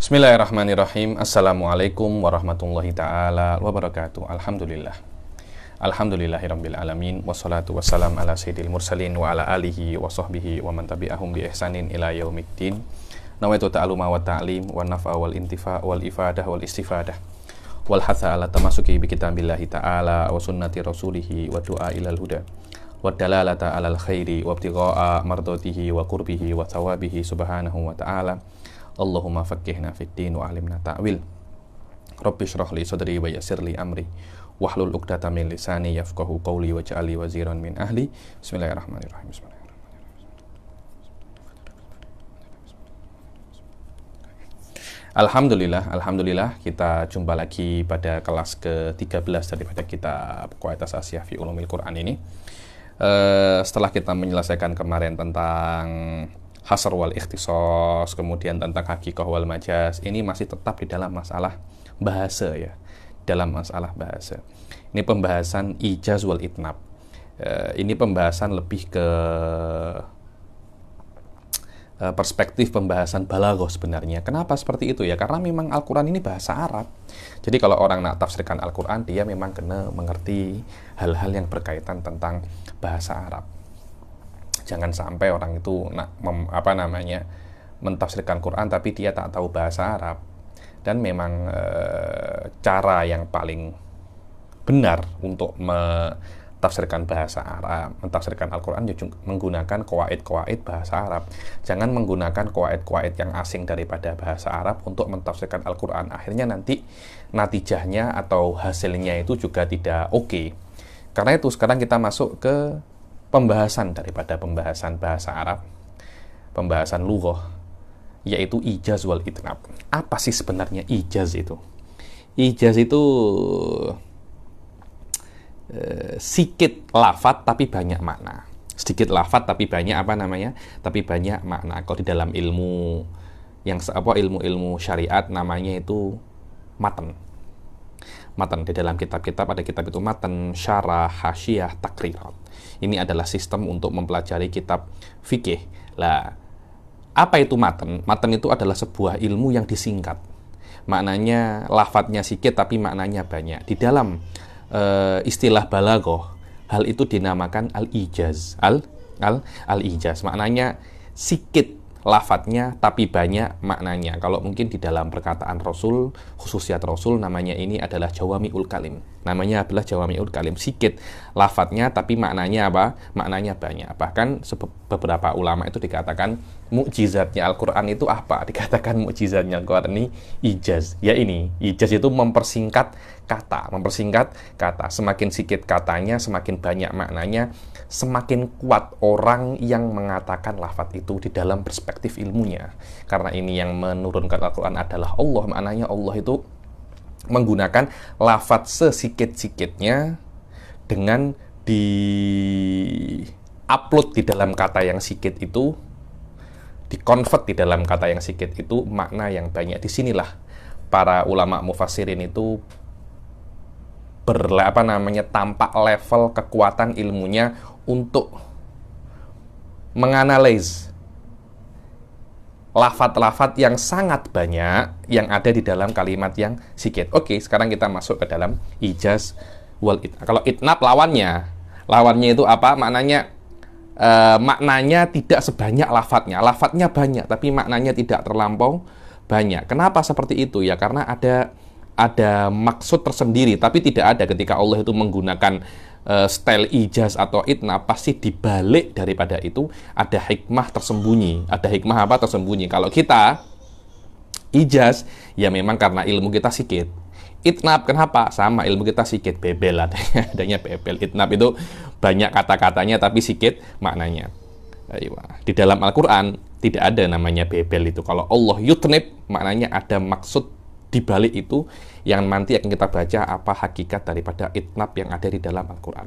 Bismillahirrahmanirrahim. Assalamualaikum warahmatullahi ta'ala wabarakatuh. Alhamdulillah. Alhamdulillahirabbil alamin. Wassalatu wassalam ala sayyidil mursalin wa ala alihi wa sahbihi wa man tabi'ahum bi ihsanin ila yaumiddin. Nawaitu ta'aluma wa ta'lim wa naf'a wal intifa' wal ifadah wal istifadah wal hatha ala tamasuki bi kitabillahi ta'ala wa sunnati rasulihi wa du'a ilal huda wa dalalata alal khairi wa ibtigha'a mardatihi wa qurbihi wa thawabihi subhanahu wa ta'ala. Allahumma faqqihna fid din wa 'allimna ta'wil. Rabbi shrah li sadri wa yassir li amri wahlul 'uqdatam min lisani yafqahu qawli waj'al li waziran min ahli. Bismillahirrahmanirrahim. Alhamdulillah kita jumpa lagi pada kelas ke-13 daripada kitab Quaitas Asyah fi Ulumil Quran ini. Setelah kita menyelesaikan kemarin tentang hasr wal ikhtisos, kemudian tentang hakikah wal majaz, ini masih tetap di dalam masalah bahasa ya. Dalam masalah bahasa. Ini pembahasan ijaz wal itnab. Ini pembahasan lebih ke perspektif pembahasan balaghah sebenarnya. Kenapa seperti itu ya? Karena memang Al-Quran ini bahasa Arab. Jadi kalau orang nak tafsirkan Al-Quran, dia memang kena mengerti hal-hal yang berkaitan tentang bahasa Arab. Jangan sampai orang itu nak mentafsirkan Quran tapi dia tak tahu bahasa Arab. Dan memang cara yang paling benar untuk mentafsirkan bahasa Arab, mentafsirkan Al-Quran menggunakan qawaid-qawaid bahasa Arab. Jangan menggunakan qawaid-qawaid yang asing daripada bahasa Arab untuk mentafsirkan Al-Quran. Akhirnya nanti natijahnya atau hasilnya itu juga tidak oke. Karena itu sekarang kita masuk ke pembahasan daripada pembahasan bahasa Arab, pembahasan lughah, yaitu ijaz wal itnab. Apa sih sebenarnya ijaz itu? Ijaz itu sedikit lafadz tapi banyak makna. Sedikit lafadz tapi banyak tapi banyak makna. Kalau di dalam ilmu ilmu syariat namanya itu matan. Matan di dalam kitab-kitab ada kitab itu matan, syarah, hasyiyah, takrirat. Ini adalah sistem untuk mempelajari kitab fikih. Lah, apa itu matan? Matan itu adalah sebuah ilmu yang disingkat. Maknanya lafadznya sedikit tapi maknanya banyak. Di dalam istilah balaghah, hal itu dinamakan al-ijaz. Al-ijaz maknanya sedikit lafadznya tapi banyak maknanya. Kalau mungkin di dalam perkataan Rasul, khususiat Rasul, namanya ini adalah jawami'ul kalim. Namanya adalah jawami'ul kalim. Sikit lafadznya tapi maknanya apa? Maknanya banyak. Bahkan beberapa ulama itu dikatakan mukjizatnya Al-Quran itu apa? Dikatakan mukjizatnya Al-Quran ini ijaz. Ya ini, ijaz itu mempersingkat kata. Semakin sedikit katanya, semakin banyak maknanya, semakin kuat orang yang mengatakan lafadz itu di dalam perspektif ilmunya. Karena ini yang menurunkan Al-Quran adalah Allah. Maknanya Allah itu menggunakan lafadz sesikit-sikitnya dengan di-upload di dalam kata yang sikit itu, di-convert di dalam kata yang sikit itu makna yang banyak. Disinilah para ulama mufassirin itu tampak level kekuatan ilmunya untuk menganalisis lafadz-lafadz yang sangat banyak yang ada di dalam kalimat yang sikit. Oke, sekarang kita masuk ke dalam ijaz wal itnab. Kalau itnab lawannya itu apa? Maknanya tidak sebanyak lafadznya. Lafadznya banyak tapi maknanya tidak terlampau banyak. Kenapa seperti itu? Ya karena ada maksud tersendiri, tapi tidak ada ketika Allah itu menggunakan style ijaz atau itnab, pasti dibalik daripada itu ada hikmah tersembunyi. Ada hikmah apa tersembunyi? Kalau kita ijaz, ya memang karena ilmu kita sedikit. Itnab kenapa? Sama, ilmu kita sedikit, bebel adanya bebel. Itnab itu banyak kata-katanya tapi sedikit maknanya. Di dalam Al-Quran tidak ada namanya bebel itu. Kalau Allah yutnib, maknanya ada maksud di balik itu yang nanti akan kita baca apa hakikat daripada itnab yang ada di dalam Al-Quran.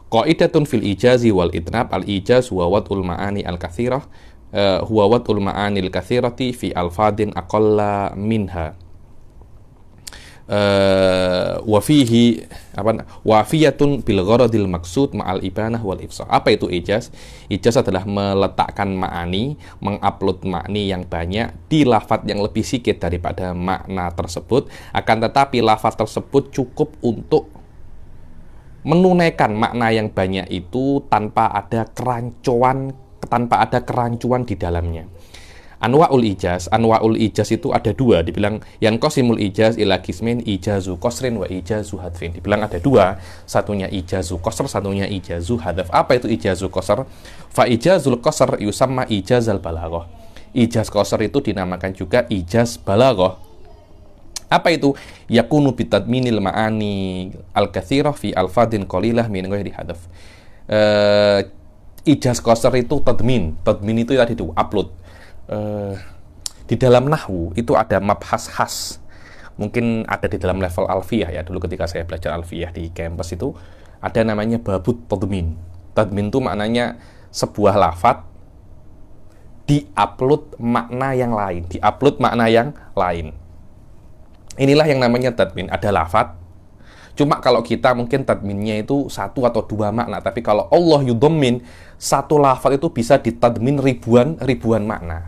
Qaidatun fil ijazi wal itnab. Al-ijaz huwa wad'ul ma'ani al-kathirah huwa wad'ul ma'ani al-kathirati fi alfadin aqalla minha Wafihi apa wafiyatun bil gharadil maksud ma'al ibanah wal ifsah. Apa itu ijaz? Ijaz adalah meletakkan ma'ani, mengupload makni yang banyak di lafaz yang lebih sedikit daripada makna tersebut, akan tetapi lafaz tersebut cukup untuk menunaikan makna yang banyak itu tanpa ada kerancuan di dalamnya. Anwa'ul ijaz itu ada dua. Dibilang yang qasimul ijaz ila qismin, ijazu qasrin wa ijazu hadfin. Dibilang ada dua, satunya ijazu qasr, satunya ijazu hadaf. Apa itu ijazu qasr? Fa ijazul qasr yusamma ijazal balaghah. Ijaz qasr itu dinamakan juga ijaz balaghah. Apa itu? Yakunu bitadminil ma'ani al-katsirah fi alfadin qalilah min ghairi hadaf. Ijaz qasr itu tadmin. Tadmin itu tadi itu upload. Di dalam nahwu itu ada mabhas khas, mungkin ada di dalam level alfiyah ya. Dulu ketika saya belajar alfiyah di kampus itu ada namanya babut tadmin. Tadmin itu maknanya sebuah lafadz diupload makna yang lain, inilah yang namanya tadmin. Ada lafadz, cuma kalau kita mungkin tadminnya itu satu atau dua makna, tapi kalau Allah yudhammin, satu lafaz itu bisa ditadmin ribuan makna,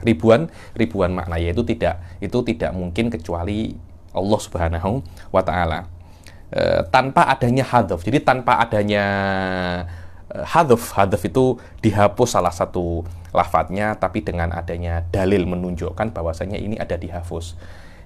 yaitu tidak mungkin kecuali Allah Subhanahu wa taala. Tanpa adanya hadzaf. Jadi tanpa adanya hadzaf itu dihapus salah satu lafadznya, tapi dengan adanya dalil menunjukkan bahwasanya ini ada dihapus.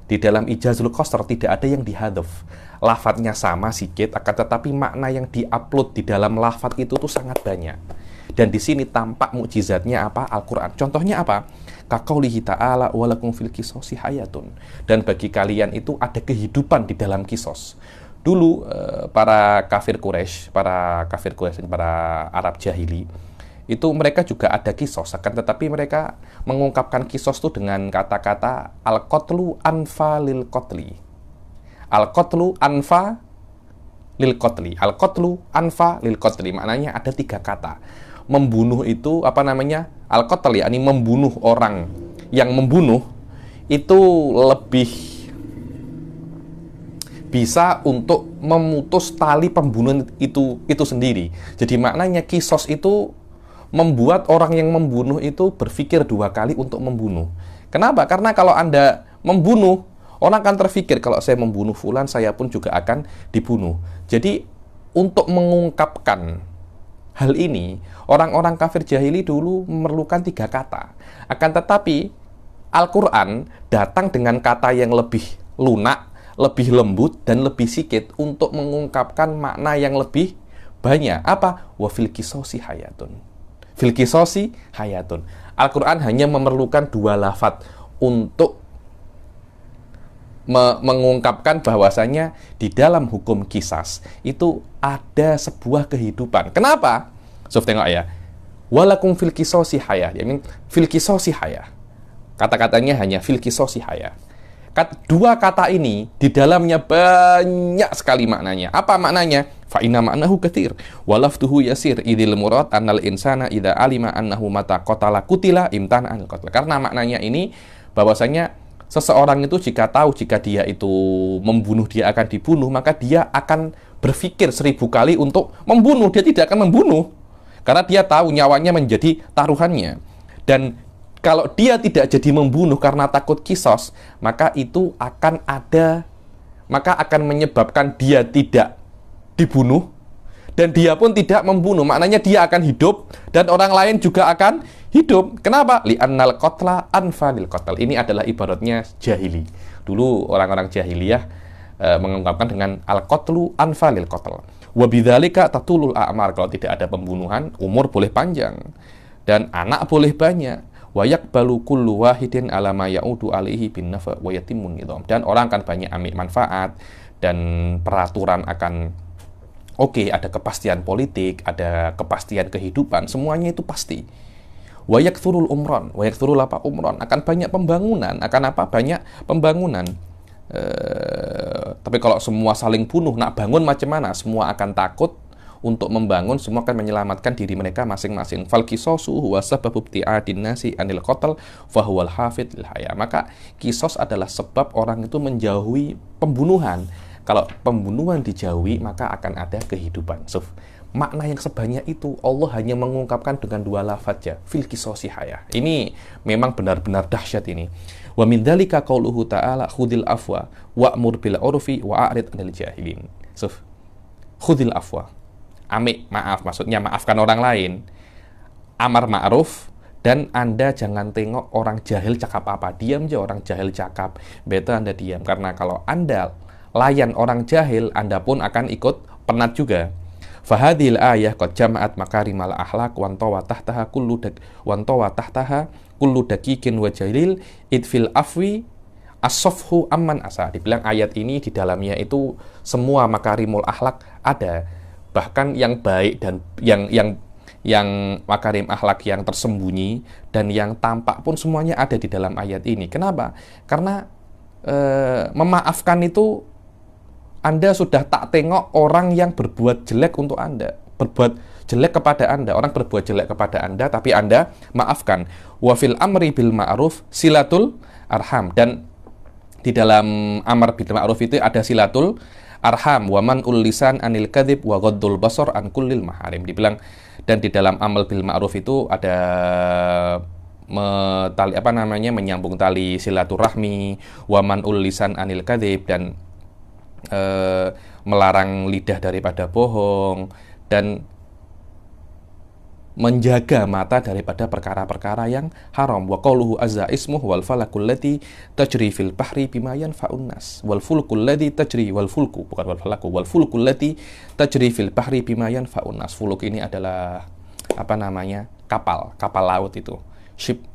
Di dalam ijazul qasr tidak ada yang dihadzaf. Lafadznya sama sedikit, akan tetapi makna yang diupload di dalam lafadz itu tuh sangat banyak. Dan di sini tampak mukjizatnya apa? Al-Qur'an. Contohnya apa? Kaqaulihi ta'ala walakum fil qisasi hayatun. Dan bagi kalian itu ada kehidupan di dalam kisos. Dulu para kafir Quraisy, para Arab jahili, itu mereka juga ada kisos, akan tetapi mereka mengungkapkan kisos itu dengan kata-kata al-qatlu anfa lil qatli. Al-qatlu anfa lil qatli. Al-qatlu anfa lil qatli. Maknanya ada tiga kata. Membunuh itu apa namanya? Al-qatl, yakni membunuh orang yang membunuh itu lebih bisa untuk memutus tali pembunuhan itu sendiri. Jadi maknanya kisos itu membuat orang yang membunuh itu berpikir dua kali untuk membunuh. Kenapa? Karena kalau Anda membunuh, orang akan terpikir kalau saya membunuh fulan, saya pun juga akan dibunuh. Jadi untuk mengungkapkan hal ini, orang-orang kafir jahili dulu memerlukan tiga kata. Akan tetapi Al-Quran datang dengan kata yang lebih lunak, lebih lembut, dan lebih sikit untuk mengungkapkan makna yang lebih banyak. Apa? Wa fil qisasi hayatun. Fil qisasi hayatun. Al-Quran hanya memerlukan dua lafadz untuk mengungkapkan bahwasanya di dalam hukum kisas itu ada sebuah kehidupan. Kenapa? So, tengok ya. Walakum fil qisasi hayah. Ya, fil qisasi hayah. Kata-katanya hanya fil qisasi hayah. Dua kata ini di dalamnya banyak sekali maknanya. Apa maknanya? Fa inna ma'nahu katsir wa lafduhu yasir idil murad annal insana idza alima annahu mata qatala kutila imtana anil qatl. Karena maknanya ini bahwasanya seseorang itu jika tahu jika dia itu membunuh, dia akan dibunuh, maka dia akan berpikir 1000 kali untuk membunuh. Dia tidak akan membunuh karena dia tahu nyawanya menjadi taruhannya. Dan kalau dia tidak jadi membunuh karena takut kisos, maka itu akan menyebabkan dia tidak dibunuh dan dia pun tidak membunuh. Maknanya dia akan hidup dan orang lain juga akan hidup. Kenapa? Li'annal qatla anfa lil qatl. Ini adalah ibaratnya jahili. Dulu orang-orang jahiliyah mengungkapkan dengan al-qatlu anfa lil qatl. Wa bidzalika tatulul a'mar. Kalau tidak ada pembunuhan, umur boleh panjang dan anak boleh banyak. Wa yaqbalu kullu wahidin ala ma ya'udu alaihi bin nafa wa yatimmun nidham. Dan orang akan banyak ambil manfaat dan peraturan akan oke, ada kepastian politik, ada kepastian kehidupan, semuanya itu pasti. Wa yakthurul umron, wa yakthurul apa? Umron. Akan banyak pembangunan, akan apa? Banyak pembangunan. Tapi kalau semua saling bunuh, nak bangun macam mana? Semua akan takut untuk membangun, semua akan menyelamatkan diri mereka masing-masing. Fal qisasu huwa sababu ibtiadin nasi anil qatl fa huwal hafid lil haya. Maka kisos adalah sebab orang itu menjauhi pembunuhan. Kalau pembunuhan dijauhi, maka akan ada kehidupan. So, makna yang sebanyak itu Allah hanya mengungkapkan dengan 2 lafaz ya, fil qisasi haya. Ini memang benar-benar dahsyat ini. Wa min dzalika qauluhu ta'ala khudil afwa wa'mur bil urfi wa'rid 'anil jahilin. So, khudil afwa. Maaf, maksudnya maafkan orang lain. Amar ma'ruf, dan Anda jangan tengok orang jahil cakap apa. Diam aja orang jahil cakap. Better Anda diam. Karena kalau Anda layan orang jahil, Anda pun akan ikut penat juga. Fahadhil ayah qad jama'at makarimal akhlaq wan tawa tahtaha kullu daqiqin wa jalil idfil afwi as-safhu amman asa. Dibilang ayat ini di dalamnya itu semua makarimul akhlak ada. Bahkan yang baik dan yang makarim akhlak yang tersembunyi dan yang tampak pun semuanya ada di dalam ayat ini. Kenapa? Karena memaafkan itu Anda sudah tak tengok orang yang berbuat jelek untuk Anda, berbuat jelek kepada Anda, orang berbuat jelek kepada Anda, tapi Anda maafkan. Wa fil amri bil ma'ruf silatul arham, dan di dalam amar bil ma'ruf itu ada silatul arham, wa man lisan anil kadhib wa ghaddul basar an kullil maharim. Dibilang, dan di dalam amal bil ma'ruf itu ada menyambung tali silaturahmi, wa man lisan anil kadhib, dan melarang lidah daripada bohong, dan menjaga mata daripada perkara-perkara yang haram. Wa qauluhu azza ismuhu wal falakul lati tajri fil bahri bima yanfa'un nas wal fulkul lati tajri wal fulku, bukan wal falaku, wal fulkul lati tajri fil bahri bima yanfa'un nas. Fuluk ini adalah kapal laut itu, ship,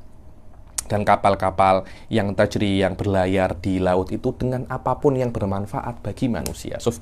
dan kapal-kapal yang tajri, yang berlayar di laut itu dengan apapun yang bermanfaat bagi manusia. So,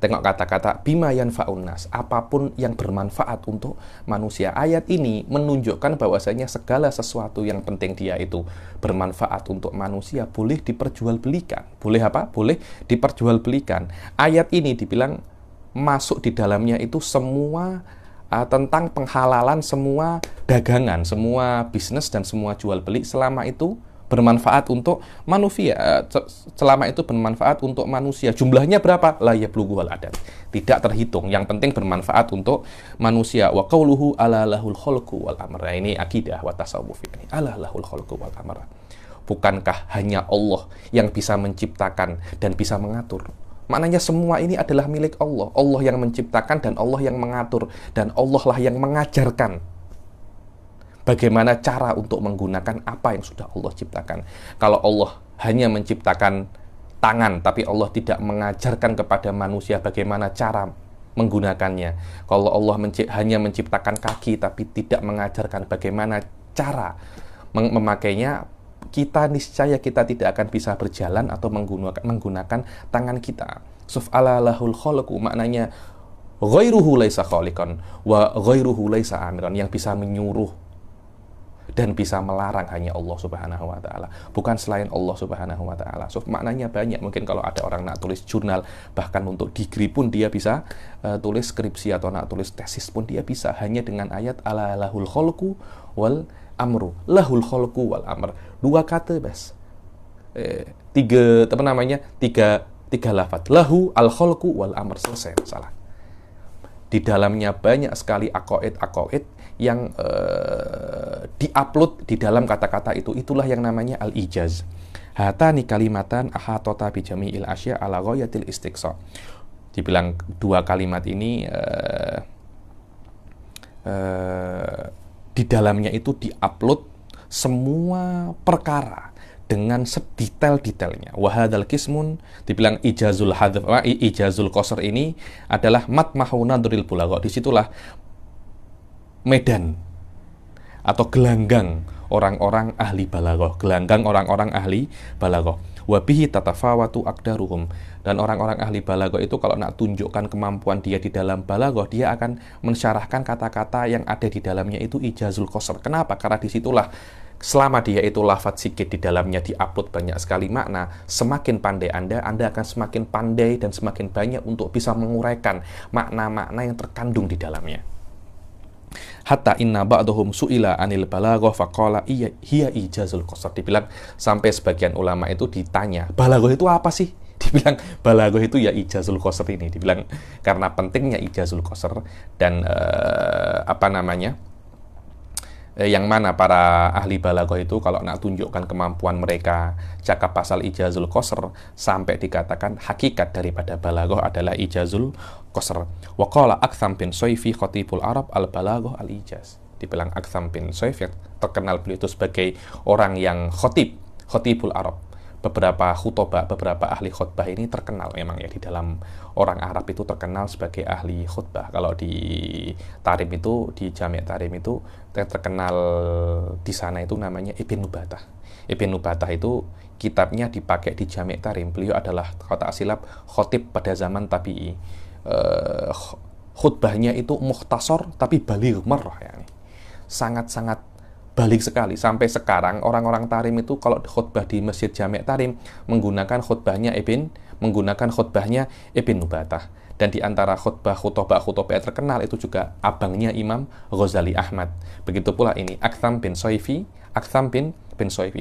tengok kata-kata bima yanfa'un nas, apapun yang bermanfaat untuk manusia. Ayat ini menunjukkan bahwasanya segala sesuatu yang penting dia itu bermanfaat untuk manusia boleh diperjualbelikan. Boleh apa? Boleh diperjualbelikan. Ayat ini dibilang masuk di dalamnya itu semua tentang penghalalan semua dagangan, semua bisnis dan semua jual beli selama itu bermanfaat untuk manusia, selama itu bermanfaat untuk manusia. Jumlahnya berapa? La yablughu wal adad. Tidak terhitung. Yang penting bermanfaat untuk manusia. Wa qauluhu ala lahul khalqu wal amr. Ini akidah wa tasawuf ini. Ala lahul khalqu wal amr. Bukankah hanya Allah yang bisa menciptakan dan bisa mengatur? Maknanya semua ini adalah milik Allah. Allah yang menciptakan dan Allah yang mengatur, dan Allah lah yang mengajarkan bagaimana cara untuk menggunakan apa yang sudah Allah ciptakan. Kalau Allah hanya menciptakan tangan, tapi Allah tidak mengajarkan kepada manusia bagaimana cara menggunakannya. Kalau Allah hanya menciptakan kaki, tapi tidak mengajarkan bagaimana cara memakainya, niscaya kita tidak akan bisa berjalan atau menggunakan tangan kita. Suf'ala lahul khalqu, maknanya ghairuhu laisa khaliqan wa ghairuhu laisa amiran. Yang bisa menyuruh dan bisa melarang hanya Allah Subhanahu wa taala, bukan selain Allah Subhanahu wa taala. So, maknanya banyak. Mungkin kalau ada orang nak tulis jurnal, bahkan untuk degree pun dia bisa tulis skripsi, atau nak tulis tesis pun dia bisa hanya dengan ayat ala lahul khalqu wal amru. Lahul khalqu wal amr. 2 kata bas. Tiga lafaz. Lahu al khalqu wal amr, selesai masalah. Di dalamnya banyak sekali aqaid yang diupload di dalam kata-kata itu. Itulah yang namanya al-ijaz. Hatani kalimatan ahatota bi jami'il asya ala ghayatil istiqsa. Dibilang 2 kalimat ini di dalamnya itu diupload semua perkara dengan sedetail-detailnya. Wahadal kismun, dibilang ijazul hadf, ijazul qasr ini adalah matmahu nadril bulagha. Disitulah medan atau gelanggang orang-orang ahli balaghah, gelanggang orang-orang ahli balaghah. Wabihi tatafawatu aqdaruhum, dan orang-orang ahli balaghah itu kalau nak tunjukkan kemampuan dia di dalam balaghah, dia akan mensyarahkan kata-kata yang ada di dalamnya itu ijazul qasr. Kenapa? Karena disitulah selama dia itu lafaz sikit, di dalamnya diupload banyak sekali makna. Semakin pandai Anda akan semakin pandai dan semakin banyak untuk bisa menguraikan makna-makna yang terkandung di dalamnya. Hatta inna ba'dahum su'ila anil balaghah faqala hiya ijazul qasr. Dibilang sampai sebagian ulama itu ditanya, balaghah itu apa sih? Dibilang balaghah itu ya ijazul qasr ini. Dibilang karena pentingnya ijazul qasr dan yang mana para ahli balaghah itu kalau nak tunjukkan kemampuan mereka cakap pasal ijazul qasr sampai dikatakan hakikat daripada balaghah adalah ijazul qasr. Wa qala Aktham bin Soyfi khatibul Arab al balaghah al ijaz. Dibilang Aktham bin Soyfi yang terkenal beliau itu sebagai orang yang khatibul Arab. Beberapa khutbah, beberapa ahli khutbah ini terkenal memang ya di dalam orang Arab itu terkenal sebagai ahli khutbah. Kalau di Tarim itu, di Jami' Tarim itu terkenal di sana itu namanya Ibn Nubatah. Ibn Nubatah itu kitabnya dipakai di Jami' Tarim. Beliau adalah kalau tak silap khotib pada zaman tabi'i. Khutbahnya itu mukhtasar tapi baligh marrah ya. Sangat-sangat balik sekali. Sampai sekarang orang-orang Tarim itu kalau khutbah di Masjid Jami' Tarim menggunakan khutbahnya Ibn Nubatah. Dan di antara khutbah yang terkenal itu juga abangnya Imam Ghazali Ahmad. Begitu pula ini Aktham bin Soyfi.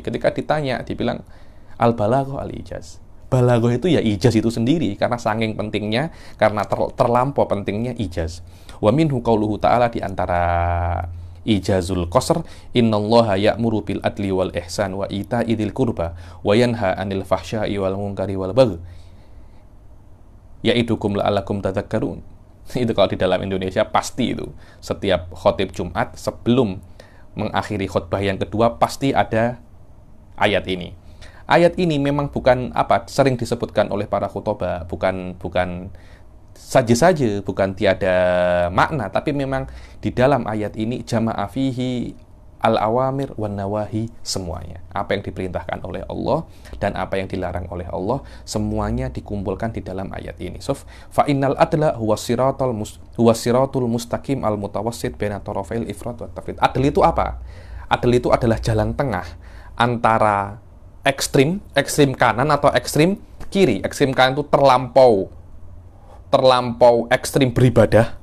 Ketika ditanya dibilang al balaghah al ijaz. Balaghah itu ya ijaz itu sendiri karena saking pentingnya, karena terlampau pentingnya ijaz. Wa minhu qauluhu ta'ala, di antara ijazul qasr, innallaha ya'muru bil adli wal ihsan wa ita'i dzil qurba wa yanha 'anil fahsya'i wal munkari wal baghi ya'idukum la'allakum tadhakkarun. Itu kalau di dalam Indonesia pasti itu setiap khotib Jumat sebelum mengakhiri khutbah yang kedua pasti ada ayat ini. Ayat ini memang bukan sering disebutkan oleh para khutbah, bukan saja-saja, bukan tiada makna, tapi memang di dalam ayat ini jama'a fihi al-awamir wan nawahi, semuanya. Apa yang diperintahkan oleh Allah dan apa yang dilarang oleh Allah, semuanya dikumpulkan di dalam ayat ini. So, fa innal adla huwa siratul mustaqim al-mutawassit baina tarafail ifrat wa tafrid. Adl itu apa? Adl itu adalah jalan tengah antara ekstrim kanan atau ekstrim kiri. Ekstrim kanan itu terlampau ekstrim beribadah.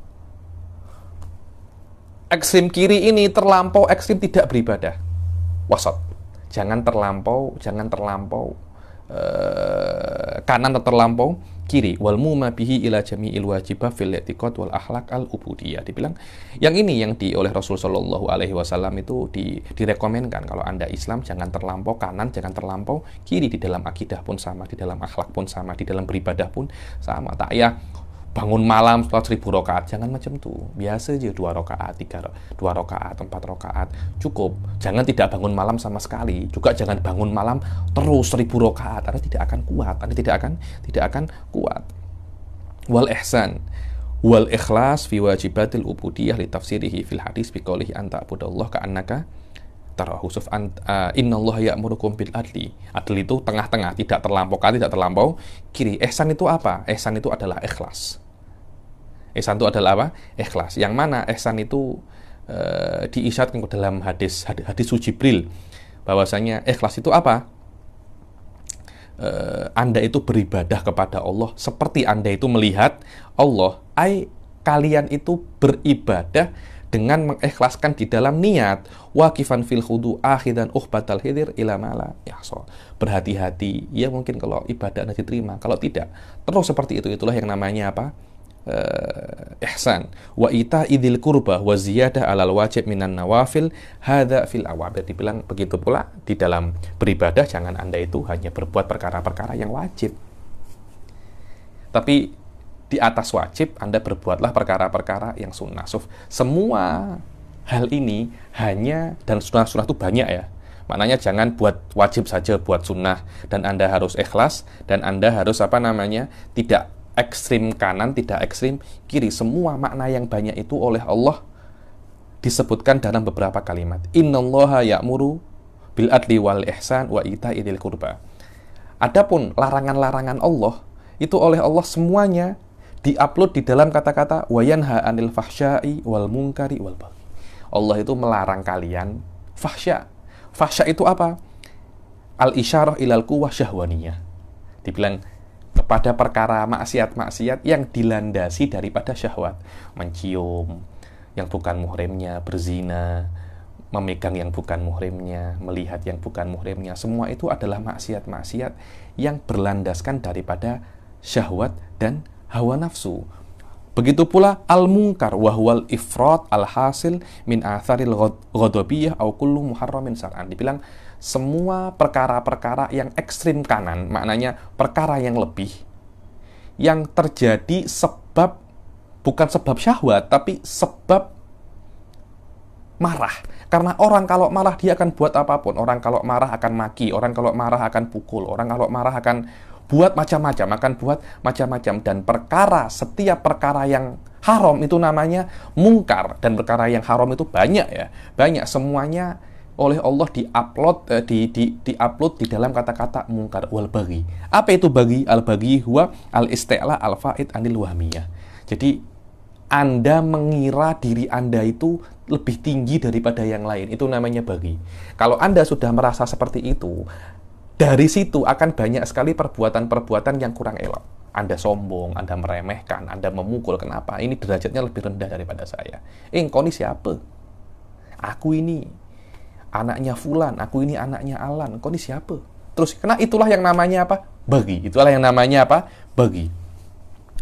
Ekstrim kiri ini terlampau ekstrim tidak beribadah. Wasat. Jangan terlampau kanan atau terlampau kiri. Wal muma bihi ila jami'il wajibah fil i'tiqad wal akhlaq al ubudiyah. Dibilang yang ini yang oleh Rasul sallallahu alaihi wasallam itu direkomendkan kalau Anda Islam jangan terlampau kanan, jangan terlampau kiri, di dalam akidah pun sama, di dalam akhlak pun sama, di dalam beribadah pun sama. Tak ya bangun malam sholat 1000 rakaat, jangan macam tuh. Biasa aja 2 rakaat, 2 rakaat, 4 rakaat cukup. Jangan tidak bangun malam sama sekali. Juga jangan bangun malam terus 1000 rakaat. Anda tidak akan kuat. Wal ihsan wal ikhlas fi wajibatil ubudiyah li tafsirihi fil hadis bi qoulihi anta abudallah ka'annaka tarahu. Innallaha ya'murukum bil adli. Adli itu tengah-tengah, tidak terlampau kanan, tidak terlampau kiri. Ihsan itu apa? Ihsan itu adalah ikhlas. Ihsan itu adalah apa? Ikhlas. Yang mana ihsan itu diisyatkan dalam hadis Jibril bahwasanya ikhlas itu apa? Anda itu beribadah kepada Allah seperti Anda itu melihat Allah. Kalian itu beribadah dengan mengikhlaskan di dalam niat, waqifan fil khudu akhidan uhbatal hidir ila mala yahsol. Berhati-hati, ya mungkin kalau ibadah Anda diterima, kalau tidak terus seperti itu. Itulah yang namanya apa? Ihsan. Wa ita idil kurba wa ziyadah alal wajib minan nawafil hadza fil awabir. Dibilang begitu pula di dalam beribadah, jangan Anda itu hanya berbuat perkara-perkara yang wajib, tapi di atas wajib Anda berbuatlah perkara-perkara yang sunnah. Semua hal ini hanya, dan sunnah-sunnah itu banyak ya, maknanya jangan buat wajib saja, buat sunnah, dan Anda harus ikhlas, dan Anda harus tidak ekstrim kanan, tidak ekstrim kiri. Semua makna yang banyak itu oleh Allah disebutkan dalam beberapa kalimat. Innallaha ya'muru bil adli wal ihsan wa ita'i dzil qurba. Adapun larangan-larangan Allah itu oleh Allah semuanya diupload di dalam kata-kata wa yanha 'anil fahsya'i wal munkari wal baghi. Allah itu melarang kalian fahsya. Fahsya itu apa? Al-isyarah ilal quwwah syahwaniyah. Dibilang kepada perkara maksiat-maksiat yang dilandasi daripada syahwat. Mencium yang bukan muhrimnya, berzina, memegang yang bukan muhrimnya, melihat yang bukan muhrimnya, semua itu adalah maksiat-maksiat yang berlandaskan daripada syahwat dan hawa nafsu. Begitu pula al-munkar wahwal ifrat al-hasil min atharil ghadabiyah au kullu muharramin syar'an. Dibilang semua perkara-perkara yang ekstrim kanan, maknanya perkara yang lebih, yang terjadi sebab, bukan sebab syahwat, tapi sebab marah. Karena orang kalau marah dia akan buat apapun. Orang kalau marah akan maki, orang kalau marah akan pukul, orang kalau marah akan buat macam-macam, akan buat macam-macam. Dan setiap perkara yang haram itu namanya mungkar. Dan perkara yang haram itu banyak ya. Banyak, semuanya oleh Allah diupload di dalam kata-kata mungkar wal baghi. Apa itu baghi? Al baghi huwa al isti'la al faid anil wahmiyah. Jadi Anda mengira diri Anda itu lebih tinggi daripada yang lain, itu namanya baghi. Kalau Anda sudah merasa seperti itu, dari situ akan banyak sekali perbuatan-perbuatan yang kurang elok. Anda sombong, Anda meremehkan, Anda memukul. Kenapa? Ini derajatnya lebih rendah daripada saya. Engkau ini siapa? Aku ini anaknya Fulan, aku ini anaknya Alan. Engkau ini siapa? Terus, karena itulah yang namanya apa? Baghi. Itulah yang namanya apa? Baghi.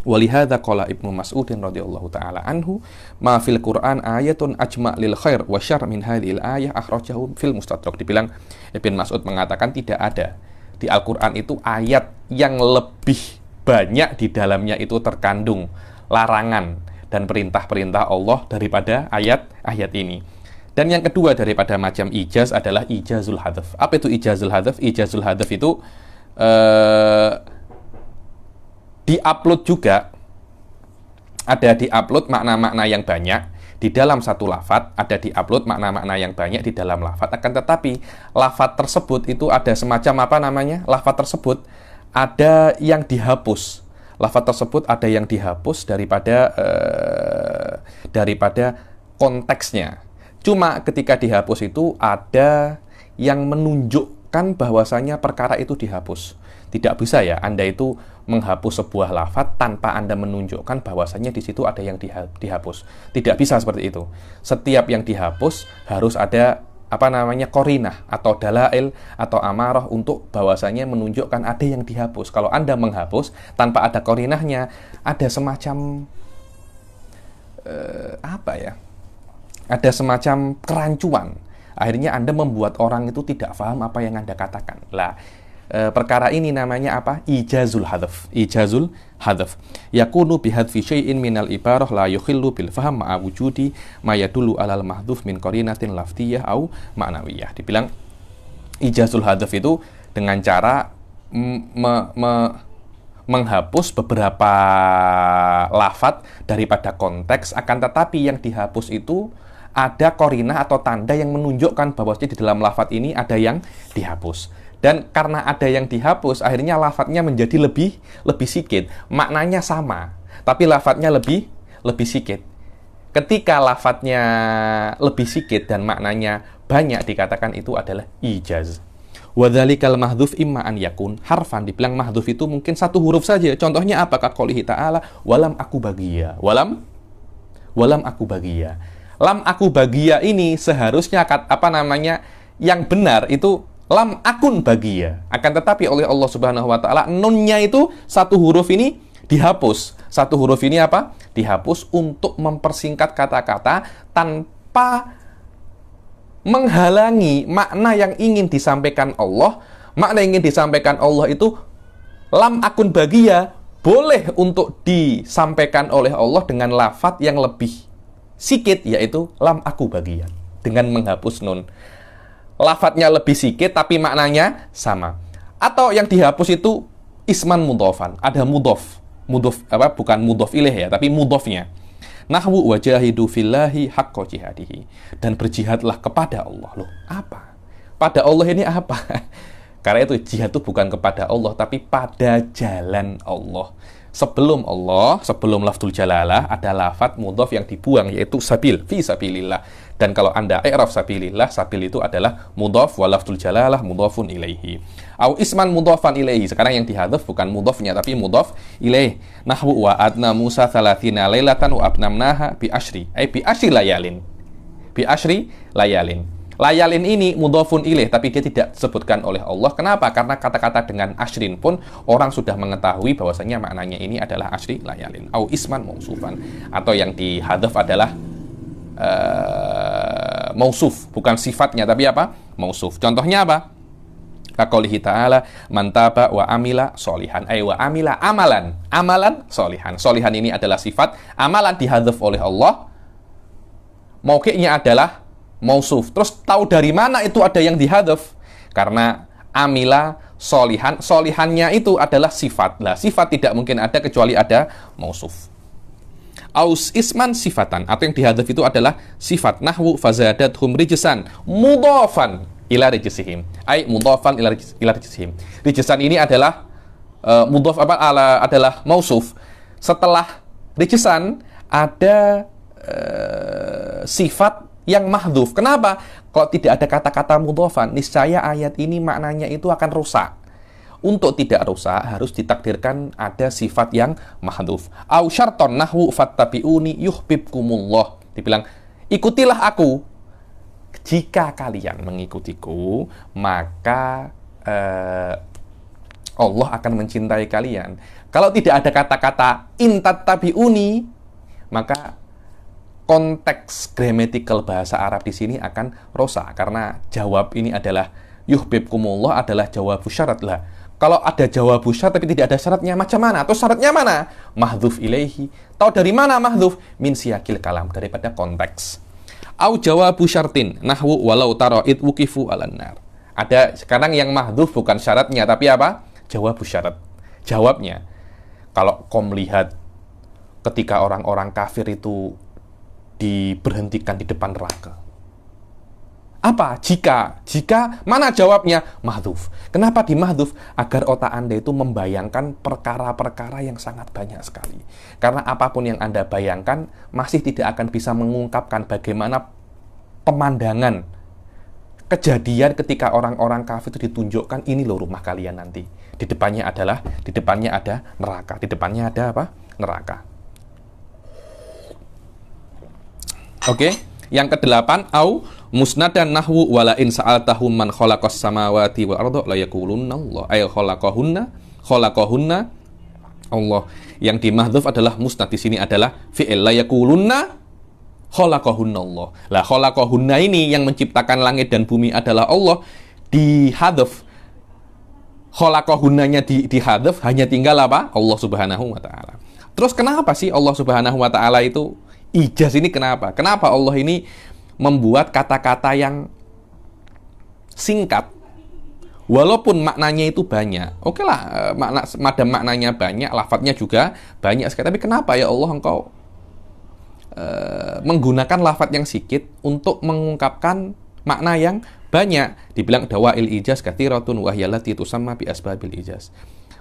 Walihada qala Ibnu Mas'udin radhiyallahu taala anhu, ma fil Qur'an ayatun ajma' lil khair wa syarr min hadhil ayah akhrajahu fil Mustadrak. Dibilang Ibnu Mas'ud mengatakan tidak ada di Al-Qur'an itu ayat yang lebih banyak di dalamnya itu terkandung larangan dan perintah-perintah Allah daripada ayat-ayat ini. Dan yang kedua daripada macam ijaz adalah ijazul hadf. Apa itu ijazul hadf? Ijazul hadf itu di-upload juga, ada di-upload makna-makna yang banyak di dalam satu lafadz, ada di-upload makna-makna yang banyak di dalam lafadz. Akan tetapi lafadz tersebut itu ada semacam apa namanya? Lafadz tersebut ada yang dihapus. Lafadz tersebut ada yang dihapus daripada konteksnya. Cuma ketika dihapus itu ada yang menunjukkan bahwasanya perkara itu dihapus. Tidak bisa ya Anda itu menghapus sebuah lafadz tanpa Anda menunjukkan bahwasanya di situ ada yang dihapus. Tidak bisa seperti itu. Setiap yang dihapus harus ada apa namanya qarinah atau dalail atau amarah untuk bahwasanya menunjukkan ada yang dihapus. Kalau Anda menghapus tanpa ada qarinahnya, ada semacam ada semacam kerancuan. Akhirnya Anda membuat orang itu tidak paham apa yang Anda katakan. Perkara ini namanya apa? Ijazul hadf. Ijazul hadf. Yakunu bihadfi syai'in minal ibarah la yukhillu bil faham ma'a wujudi ma yadullu alal mahdhuf min qarinatin laftiyah au ma'nawiyah. Dibilang ijazul hadf itu dengan cara menghapus beberapa lafadz daripada konteks, akan tetapi yang dihapus itu ada qarinah atau tanda yang menunjukkan bahwa di dalam lafadz ini ada yang dihapus. Dan karena ada yang dihapus, akhirnya lafadznya menjadi lebih sikit. Maknanya sama, tapi lafadznya lebih sikit. Ketika lafadznya lebih sikit dan maknanya banyak, dikatakan itu adalah ijaz. Wadzalikal mahdhuf imma an yakun harfan. Dibilang mahdhuf itu mungkin satu huruf saja. Contohnya apa? Qaulihi ta'ala, walam aku bagia. Walam aku bagia. Lam aku bagia ini seharusnya yang benar itu lam akun bagia. Akan tetapi oleh Allah Subhanahu wa taala nunnya itu satu huruf ini dihapus. Satu huruf ini apa? Dihapus untuk mempersingkat kata-kata tanpa menghalangi makna yang ingin disampaikan Allah. Makna yang ingin disampaikan Allah itu lam akun bagia boleh untuk disampaikan oleh Allah dengan lafadz yang lebih sikit, yaitu lam aku bagia, dengan menghapus nun. Lafadznya lebih sikit tapi maknanya sama. Atau yang dihapus itu isman mudhofan, ada mudhof bukan mudhof ilaih ya, tapi mudhofnya. Nahwu wajahidu fillahi haqqa jihadihi, dan berjihadlah kepada Allah. Loh, apa? Pada Allah ini apa? Karena itu jihad itu bukan kepada Allah tapi pada jalan Allah. Sebelum lafzul jalalah ada lafadz mudhof yang dibuang, yaitu sabil, fi sabilillah. Dan kalau Anda i'rab sabilillah, sabil itu adalah mudhof wa lafzul jalalah mudhofun ilaihi. Au isman mudhofan ilaihi. Sekarang yang dihadzaf bukan mudhofnya tapi mudhof ilaih. Nahwu wa adna Musa 30 lailatan wa abnamnaha bi asyri. Bi asyri layalin. Layalin ini mudhafun ilaih, tapi dia tidak disebutkan oleh Allah. Kenapa? Karena kata-kata dengan asyrin pun orang sudah mengetahui bahwasanya maknanya ini adalah asyri layalin. Au isman mausufan. Atau yang dihadzaf adalah mausuf, bukan sifatnya, tapi apa? Mausuf. Contohnya apa? Kaqoulihi ta'ala, man taba wa amila sholihan, ay wa amila amalan, amalan sholihan. Sholihan ini adalah sifat, amalan dihadzaf oleh Allah, mauqi'nya adalah mausuf. Terus tahu dari mana itu ada yang dihadzaf? Karena amila sholihan, sholihannya itu adalah sifat. Lah, sifat tidak mungkin ada kecuali ada mausuf. Aus isman sifatan, atau yang dihadzaf itu adalah sifat. Nahwu fazadathum rijsan mudhafan ila rijsihim, ay mudhafan ila rijsihim. Rijsan ini adalah mudhaf adalah mausuf. Setelah rijsan ada sifat yang mahdhuf. Kenapa? Kalau tidak ada kata-kata mudhafan, niscaya ayat ini maknanya itu akan rusak. Untuk tidak rusak, harus ditakdirkan ada sifat yang mahdhuf. Au syarton nahwu fattabi'uni yuhibbukumullah. Dibilang, ikutilah aku. Jika kalian mengikutiku, maka Allah akan mencintai kalian. Kalau tidak ada kata-kata intattabi'uni, maka konteks gramatikal bahasa Arab di sini akan rusak, karena jawab ini adalah yuhibbukumullah adalah jawab syarat lah. Kalau ada jawab syarat tapi tidak ada syaratnya, macam mana? Atau syaratnya mana? Mahdhuf ilaihi. Tahu dari mana mahdhuf? Min siyakil kalam, daripada konteks. Au jawabu syartin nahwu walau tara id wuqifu 'alan nar. Ada sekarang yang mahdhuf bukan syaratnya tapi apa? Jawabu syarat. Jawabnya. Kalau kau melihat ketika orang-orang kafir itu diberhentikan di depan neraka. Apa? Jika mana jawabnya? Mahdhuf. Kenapa di mahdhuf? Agar otak Anda itu membayangkan perkara-perkara yang sangat banyak sekali. Karena apapun yang Anda bayangkan masih tidak akan bisa mengungkapkan bagaimana pemandangan kejadian ketika orang-orang kafir itu ditunjukkan, ini loh rumah kalian nanti. Di depannya ada neraka. Di depannya ada apa? Neraka. Oke, yang ke-8, au musnadan nahwu wala in sa'altahum man khalaqas samawati wal arda la yaqulunna Allah. Ay khalaqahunna Allah. Yang dimahdzuf adalah musnad, di sini adalah fi'il, la yaqulunna khalaqahunna Allah. Lah khalaqahunna ini yang menciptakan langit dan bumi adalah Allah, dihadzaf. Khalaqahunnanya dihadzaf, hanya tinggal apa? Allah Subhanahu wa taala. Terus kenapa sih Allah Subhanahu wa taala itu ijaz ini kenapa? Kenapa Allah ini membuat kata-kata yang singkat walaupun maknanya itu banyak? Oke lah, maknanya banyak, lafadznya juga banyak sekali. Tapi kenapa ya Allah engkau menggunakan lafadz yang sedikit untuk mengungkapkan makna yang banyak? Dibilang dawail ijaz katsiratun wa hiya allati tusamma bi asbabil ijaz.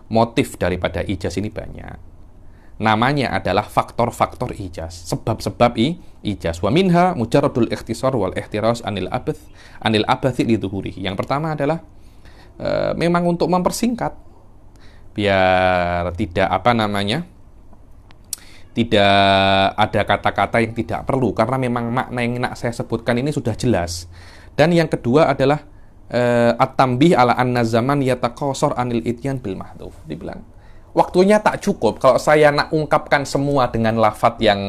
Motif daripada ijaz ini banyak. Namanya adalah faktor-faktor ijaz, sebab-sebab ijaz. Wa minha mujarradul ikhtisar wal ihtiras anil abathi lidzuhurihi. Yang pertama adalah memang untuk mempersingkat biar tidak tidak ada kata-kata yang tidak perlu, karena memang makna yang nak saya sebutkan ini sudah jelas. Dan yang kedua adalah at-tambih ala anna zaman yataqasar anil ityan bil mahdhuf. Dibilang waktunya tak cukup kalau saya nak ungkapkan semua dengan lafadz yang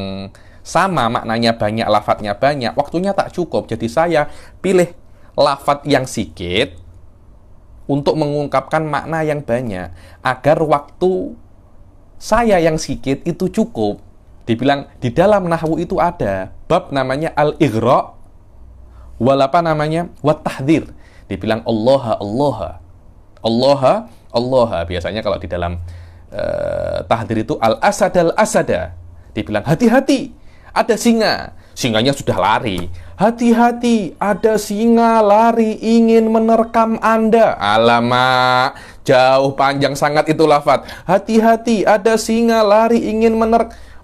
sama, maknanya banyak, lafadznya banyak, waktunya tak cukup. Jadi saya pilih lafadz yang sedikit untuk mengungkapkan makna yang banyak, agar waktu saya yang sedikit itu cukup. Dibilang di dalam nahwu itu ada bab namanya al-ighra wal wat tahdhir. Dibilang Allah. Biasanya kalau di dalam tahdhir itu al-asada. Dibilang hati-hati, ada singa. Singanya sudah lari. Hati-hati, ada singa lari ingin menerkam Anda. Alamak, jauh panjang sangat itu lafadz. Hati-hati, ada singa lari ingin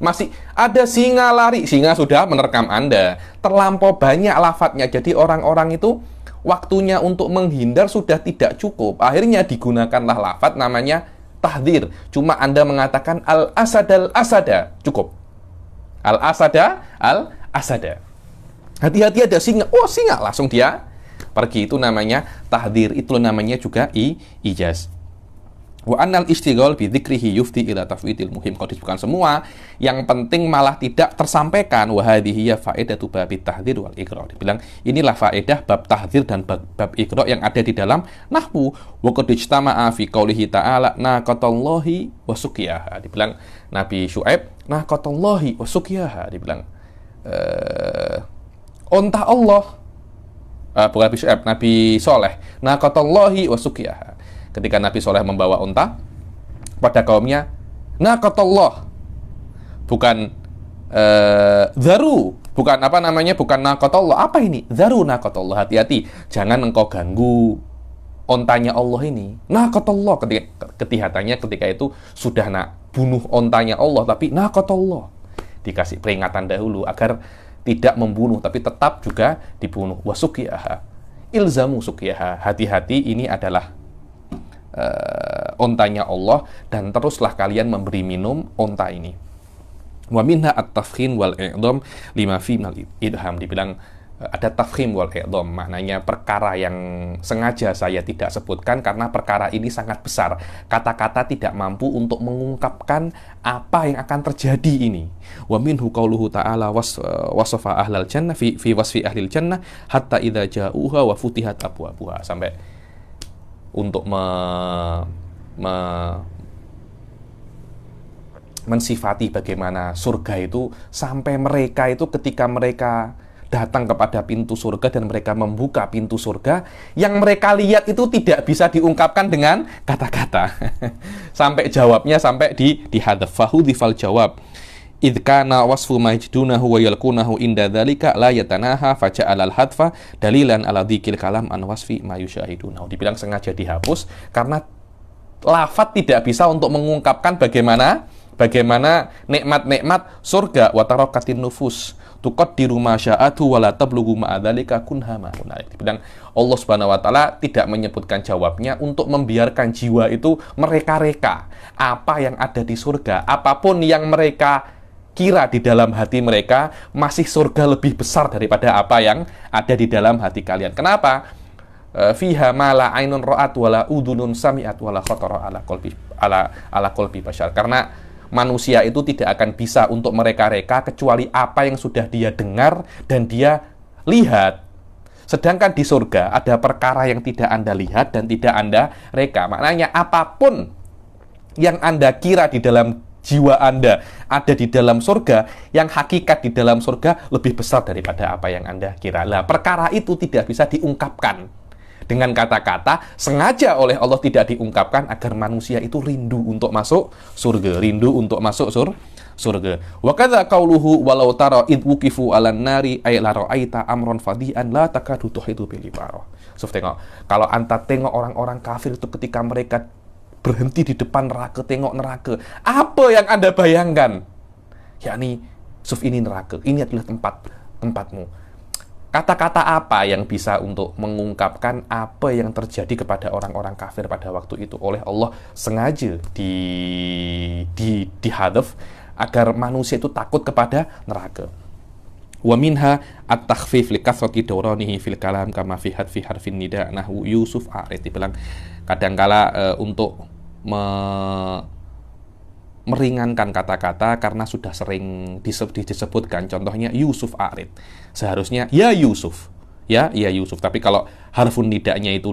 masih ada singa lari. Singa sudah menerkam Anda. Terlampau banyak lafadznya. Jadi orang-orang itu waktunya untuk menghindar sudah tidak cukup. Akhirnya digunakanlah lafadz namanya tahdhir. Cuma Anda mengatakan al-asada, cukup. Al-asada. Hati-hati ada singa. Oh, singa, langsung dia pergi, itu namanya tahdzir, itu namanya juga ijaz. Wa annal istighol bi dzikrihi yufti ila tafwidil muhim. Kalau disebutkan semua, yang penting malah tidak tersampaikan. Wa hadhihi ya faedatu babit tahdzir wal iqra. Dibilang inilah faedah bab tahdzir dan bab iqra yang ada di dalam nahwu. Wa qad ijtama'a fi qoulihi ta'ala naqatallahi wa suqiyaha. Dibilang Nabi Syuaib naqatallahi wa suqiyaha. Dibilang onta Allah, bukan Nabi Syuaib, Nabi Soleh, naqatallahi wa suqiyaha. Ketika Nabi Soleh membawa unta pada kaumnya, naqatallah, bukan zaru, bukan bukan naqatallah. Apa ini? Zaru naqatallah, hati-hati, jangan engkau ganggu ontanya Allah ini. Naqatallah, ketika itu sudah nak bunuh ontanya Allah, tapi naqatallah, dikasih peringatan dahulu agar tidak membunuh, tapi tetap juga dibunuh. Wasuqiyaha, ilzamu suqiyaha, hati-hati, ini adalah ontanya Allah, dan teruslah kalian memberi minum onta ini. Wa minha at-tafkhim wal i'dham lima fi minal idham. Dibilang ada tafkhim wal i'dham, maknanya perkara yang sengaja saya tidak sebutkan karena perkara ini sangat besar. Kata-kata tidak mampu untuk mengungkapkan apa yang akan terjadi ini. Wa minhu qauluhu ta'ala wasafa ahlal jannah fi wasfi ahlil jannah hatta idza ja'uha wa futihat abwabuha, sampai untuk mensifati bagaimana surga itu, sampai mereka itu ketika mereka datang kepada pintu surga dan mereka membuka pintu surga, yang mereka lihat itu tidak bisa diungkapkan dengan kata-kata. Sampai jawabnya sampai di hadaf fahudhifal jawab idkana wasfu majdunahu wa yalkunahu inda dzalika la yatanaha faja'al al-hadfa dalilan ala dzikil kalam an wasfi ma yusyahidunahu. Dibilang sengaja dihapus karena lafaz tidak bisa untuk mengungkapkan bagaimana nikmat-nikmat surga. Wa tarakatin nufus tuqaddiru ma sya'atu wa la tablughu ma dzalika kunha ma hunalik. Dibilang Allah Subhanahu wa taala tidak menyebutkan jawabnya untuk membiarkan jiwa itu mereka-reka apa yang ada di surga, apapun yang mereka kira di dalam hati mereka, masih surga lebih besar daripada apa yang ada di dalam hati kalian. Kenapa? Fiha ma la ainun ra'at wala udhunun sami'at wala khatara ala qalbi bashar. Karena manusia itu tidak akan bisa untuk mereka-reka kecuali apa yang sudah dia dengar dan dia lihat. Sedangkan di surga ada perkara yang tidak Anda lihat dan tidak Anda reka. Maknanya apapun yang Anda kira di dalam jiwa Anda ada di dalam surga, yang hakikat di dalam surga lebih besar daripada apa yang Anda kira. Lah, perkara itu tidak bisa diungkapkan dengan kata-kata, sengaja oleh Allah tidak diungkapkan agar manusia itu rindu untuk masuk surga, rindu untuk masuk surga. Wa kadza qauluhu walau tara id wuqifu 'alan nari ay la ra'aita amron fadian la takadu tuhitu bil ibarah. So, tengok, kalau Anda tengok orang-orang kafir itu ketika mereka berhenti di depan neraka, tengok neraka, apa yang Anda bayangkan? Yakni, Suf, ini neraka, ini adalah tempatmu. Kata-kata apa yang bisa untuk mengungkapkan apa yang terjadi kepada orang-orang kafir pada waktu itu? Oleh Allah sengaja dihadaf agar manusia itu takut kepada neraka. Wa minha at-takhfif li kathrati dawranihi fil kalam kama fi hadfi harfin nida nahwu Yusuf A'rid. Dibilang kadangkala untuk meringankan kata-kata karena sudah sering disebutkan. Contohnya Yusuf A'rid, seharusnya ya Yusuf, ya Yusuf. Tapi kalau harfun nidanya itu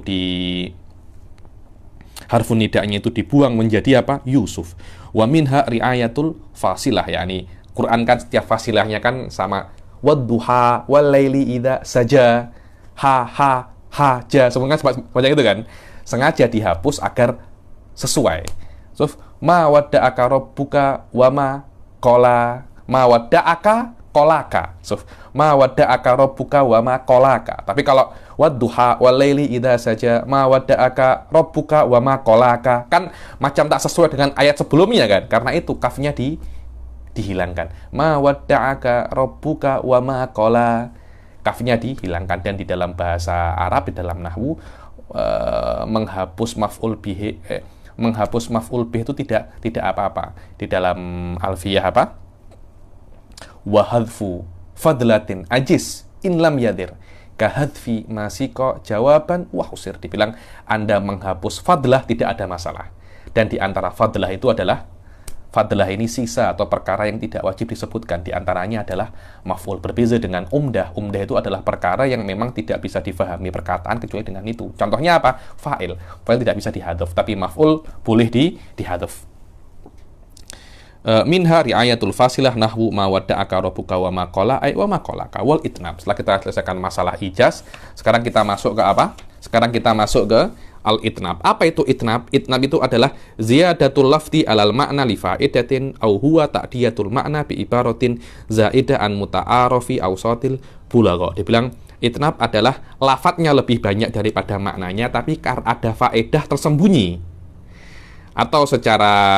dibuang menjadi apa? Yusuf. Wa minha riayatul fasilah, yakni Quran kan setiap fasilahnya kan sama. Wadduha wal laili idza saja, ja, semua kan sepanjang itu kan. Sengaja dihapus agar sesuai. So, ma wadda'aka rabbuka wa ma qala, ma wadda'aka qolaka. So, ma wadda'aka rabbuka wa ma qolaka. Tapi kalau wadduha wal laili idza saja, ma wadda'aka rabbuka wa ma qolaka, kan macam tak sesuai dengan ayat sebelumnya kan. Karena itu kafnya dihilangkan. Ma wadda'aka rabbuka wa ma qala. Kafnya dihilangkan. Dan di dalam bahasa Arab, di dalam nahwu, menghapus maf'ul bih itu tidak apa-apa. Di dalam alfiyah wa hadfu fadlatin ajis in lam yadir kahadfi masiko jawaban wahusir. Dibilang Anda menghapus fadlah tidak ada masalah. Dan di antara fadlah itu adalah fadlah ini sisa atau perkara yang tidak wajib disebutkan. Di antaranya adalah maf'ul. Berbeza dengan umdah. Umdah itu adalah perkara yang memang tidak bisa difahami perkataan kecuali dengan itu. Contohnya apa? Fa'il. Fa'il tidak bisa dihadaf, tapi maf'ul boleh dihadaf. Minha ri'ayatul fasilah nahwu ma wadda'aka rabbuka wa ma qala ay wa ma qalaka wal itnab. Setelah kita selesaikan masalah ijaz, sekarang kita masuk ke apa? Sekarang kita masuk ke al-itnab. Apa itu itnab? Itnab itu adalah ziyadatul lafzi alal ma'na li fa'idatin au huwa ta'diyatul ma'na bi ibaratin zaidah an muta'arafi awsatil bulagha. Dibilang itnab adalah lafadznya lebih banyak daripada maknanya, tapi karena ada faedah tersembunyi. Atau secara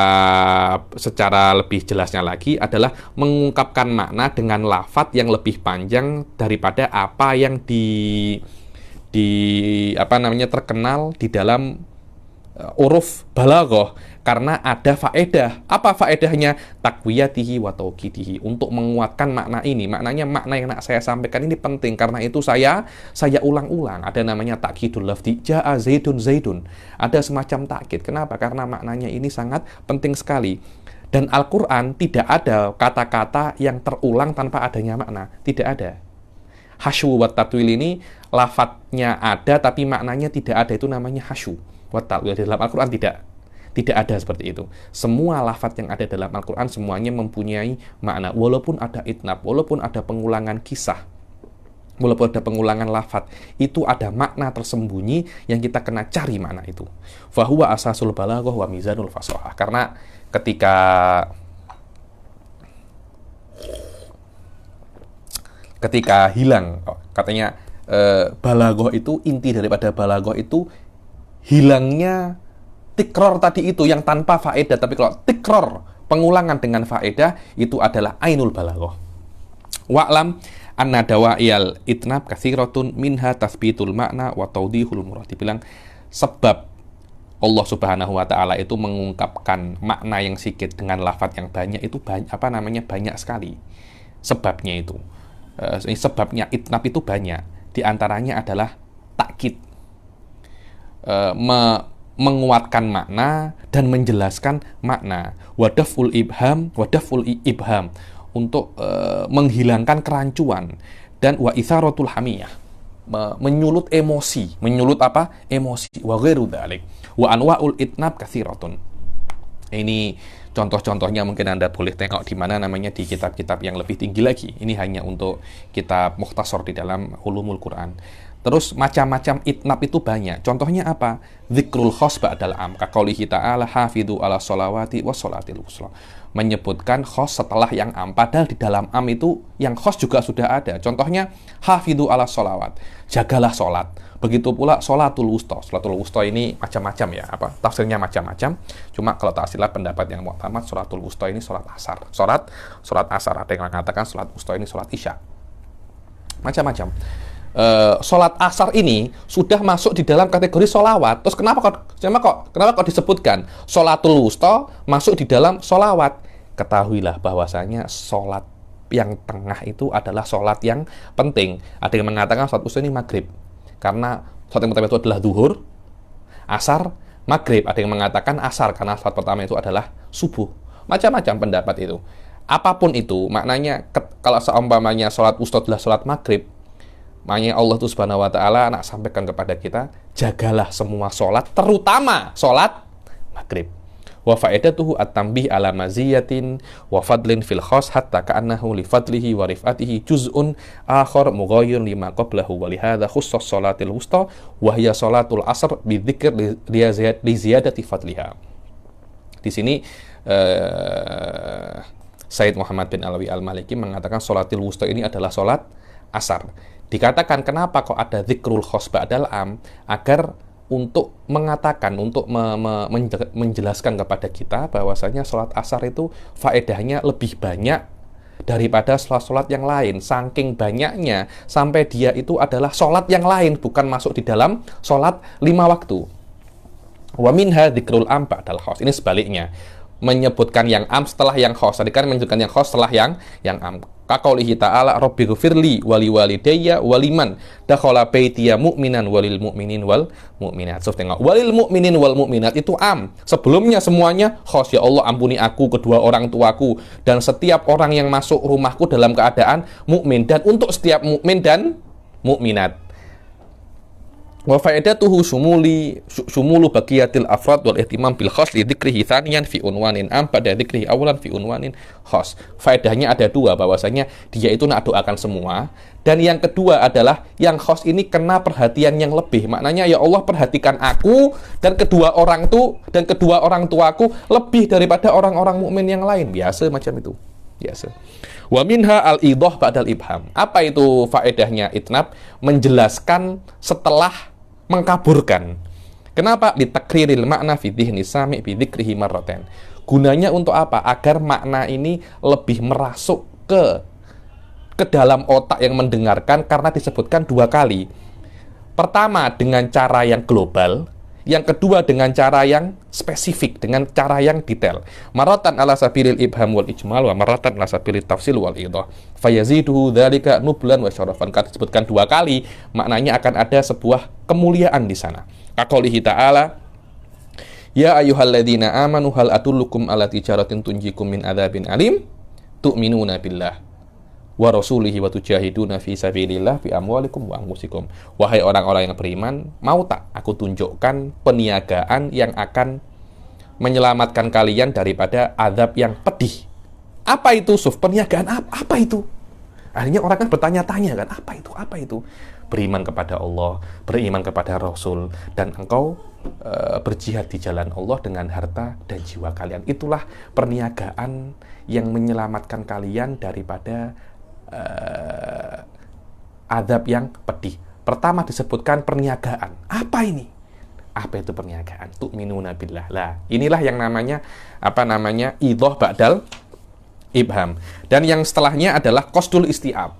lebih jelasnya lagi adalah mengungkapkan makna dengan lafadz yang lebih panjang daripada apa yang terkenal di dalam uruf balaghah, karena ada faedah. Apa faedahnya? Taqwiyatihi wa tauqidihi, untuk menguatkan makna ini. Maknanya makna yang nak saya sampaikan ini penting, karena itu saya ulang-ulang. Ada namanya takkidul lafzi, jaa zaidun. Ada semacam takkid. Kenapa? Karena maknanya ini sangat penting sekali. Dan Al-Qur'an tidak ada kata-kata yang terulang tanpa adanya makna. Tidak ada. Hasyu wa tatwil ini lafadznya ada tapi maknanya tidak ada, itu namanya hasyu wa tatwil. Di dalam Al-Qur'an tidak ada seperti itu. Semua lafadz yang ada dalam Al-Quran semuanya mempunyai makna. Walaupun ada itnab, walaupun ada pengulangan kisah, walaupun ada pengulangan lafadz, itu ada makna tersembunyi yang kita kena cari makna itu. Fahuwa asasul balaghah wa mizanul fasahah. Karena ketika hilang, katanya balaghah itu, inti daripada balaghah itu hilangnya tikror tadi itu yang tanpa faedah. Tapi kalau tikror, pengulangan dengan faedah, itu adalah ainul balaghah. Wa'lam anna dawa'iyal itnab katsiratun minha tathbitul makna wa tawdihul murad. Dibilang sebab Allah Subhanahu wa taala itu mengungkapkan makna yang sedikit dengan lafadz yang banyak itu banyak sekali. Sebabnya itu. Sebabnya itnab itu banyak. Di antaranya adalah takkid. Menguatkan makna dan menjelaskan makna. Wadaful ibham untuk menghilangkan kerancuan, dan wa itsaratul hamiyah, menyulut emosi. Menyulut apa? Emosi. Wa ghairu dzalik. Wa anwa'ul itnab katsiratun. Ini contoh-contohnya mungkin Anda boleh tengok di mana namanya di kitab-kitab yang lebih tinggi lagi. Ini hanya untuk kitab mukhtasar di dalam ulumul Quran. Terus macam-macam itnab itu banyak. Contohnya apa? Dzikrul khos ba'dal am. Kaqaulihi ta'ala hafidhu ala sholawati wa sholatil wusta. Menyebutkan khos setelah yang am. Padahal di dalam am itu yang khos juga sudah ada. Contohnya hafidhu ala sholawat. Jagalah sholat. Begitu pula sholatul wusta. Sholatul wusta ini macam-macam ya. Tafsirnya macam-macam. Cuma kalau tak silap pendapat yang mu'tamad, sholatul wusta ini sholat asar. Sholat asar. Ada yang mengatakan sholat wusta ini sholat isya. Macam-macam. Sholat asar ini sudah masuk di dalam kategori sholawat. Terus kenapa kok disebutkan sholatul wusta masuk di dalam sholawat? Ketahuilah bahwasanya sholat yang tengah itu adalah sholat yang penting. Ada yang mengatakan sholat wusta ini maghrib, karena sholat yang pertama itu adalah zuhur, asar, maghrib. Ada yang mengatakan asar, karena sholat pertama itu adalah subuh. Macam-macam pendapat itu. Apapun itu, maknanya kalau seumpamanya sholat wusta adalah sholat maghrib, makanya Allah Subhanahu wa taala nak sampaikan kepada kita, jagalah semua sholat, terutama sholat maghrib. Wa faedatuhu at-tanbih ala maziyatin wa fadlin fil khas hatta ka'annahu li fadlihi wa rifatihi juz'un akhar mughayyirun lima qablahu wa li hadza khussas sholatil wusta wa hiya sholatul asr bi dzikr li ziyadati fadliha. Di sini Said Muhammad bin Alawi Al-Maliki mengatakan sholatil wusta ini adalah sholat asar. Dikatakan kenapa kok ada dzikrul khos ba'dal am, agar untuk mengatakan, untuk menjelaskan kepada kita bahwasanya sholat asar itu faedahnya lebih banyak daripada sholat-sholat yang lain. Saking banyaknya sampai dia itu adalah sholat yang lain, bukan masuk di dalam sholat 5 waktu. Wa minha dzikrul am ba'dal khos. Ini sebaliknya. menyebutkan yang am setelah yang khos. Tadi kan menyebutkan yang khos setelah yang am. Kaqaulihi ta'ala rabbighfirli wali walidayya waliman dakhala baitiya mu'minan walil mu'minin wal mu'minat. So, tengok, walil mu'minin wal mu'minat itu am. Sebelumnya semuanya khos. Ya Allah, ampuni aku, kedua orang tuaku, dan setiap orang yang masuk rumahku dalam keadaan mukmin, dan untuk setiap mukmin dan mukminat. Wa faedatuhu sumulu baqiyatil afrad wal ihtimam bil khas li dzikrihi tsaniyan fi unwanin am pada dzikrihi awalan fi unwanin khas. Faedahnya ada dua, bahwasanya dia itu nak doakan semua, dan yang kedua adalah yang khas ini kena perhatian yang lebih. Maknanya ya Allah, perhatikan aku dan kedua orang tuaku lebih daripada orang-orang mukmin yang lain. Biasa macam itu. Biasa. Wa minha al-idah ba'dal ibham. Apa itu faedahnya itnab? Menjelaskan setelah mengkaburkan. Kenapa? Litakriril makna fi dhihni sami' bi dzikrihi marratain. Gunanya untuk apa? Agar makna ini lebih merasuk ke dalam otak yang mendengarkan, karena disebutkan dua kali. Pertama dengan cara yang global, yang kedua dengan cara yang spesifik, dengan cara yang detail. Maratan ala sabilil ibham wal ijmal wa maratan ala sabilit tafsil wal idah. Fayaziduhu dzalika nublan wa syarafan. Karena disebutkan dua kali, maknanya akan ada sebuah kemuliaan di sana. Qaulihi ta'ala, ya ayyuhalladzina amanu hal atullukum ala tijaratin tunjikum min adzabin alim tu'minuna billah wa rasulihi wa tujahiduna fi sabilillah fi amwalikum wa anfusikum. Wahai orang-orang yang beriman, mau tak aku tunjukkan peniagaan yang akan menyelamatkan kalian daripada azab yang pedih. Apa itu, Suf? Perniagaan apa itu? Akhirnya orang kan bertanya-tanya kan, apa itu? Beriman kepada Allah, beriman kepada Rasul, dan engkau berjihad di jalan Allah dengan harta dan jiwa kalian. Itulah perniagaan yang menyelamatkan kalian daripada azab yang pedih. Pertama disebutkan perniagaan. Apa ini? Apa itu perniagaan? Tu'minuna billah. Lah, inilah yang namanya idah ba'dal ibham. Dan yang setelahnya adalah qasdul isti'ab.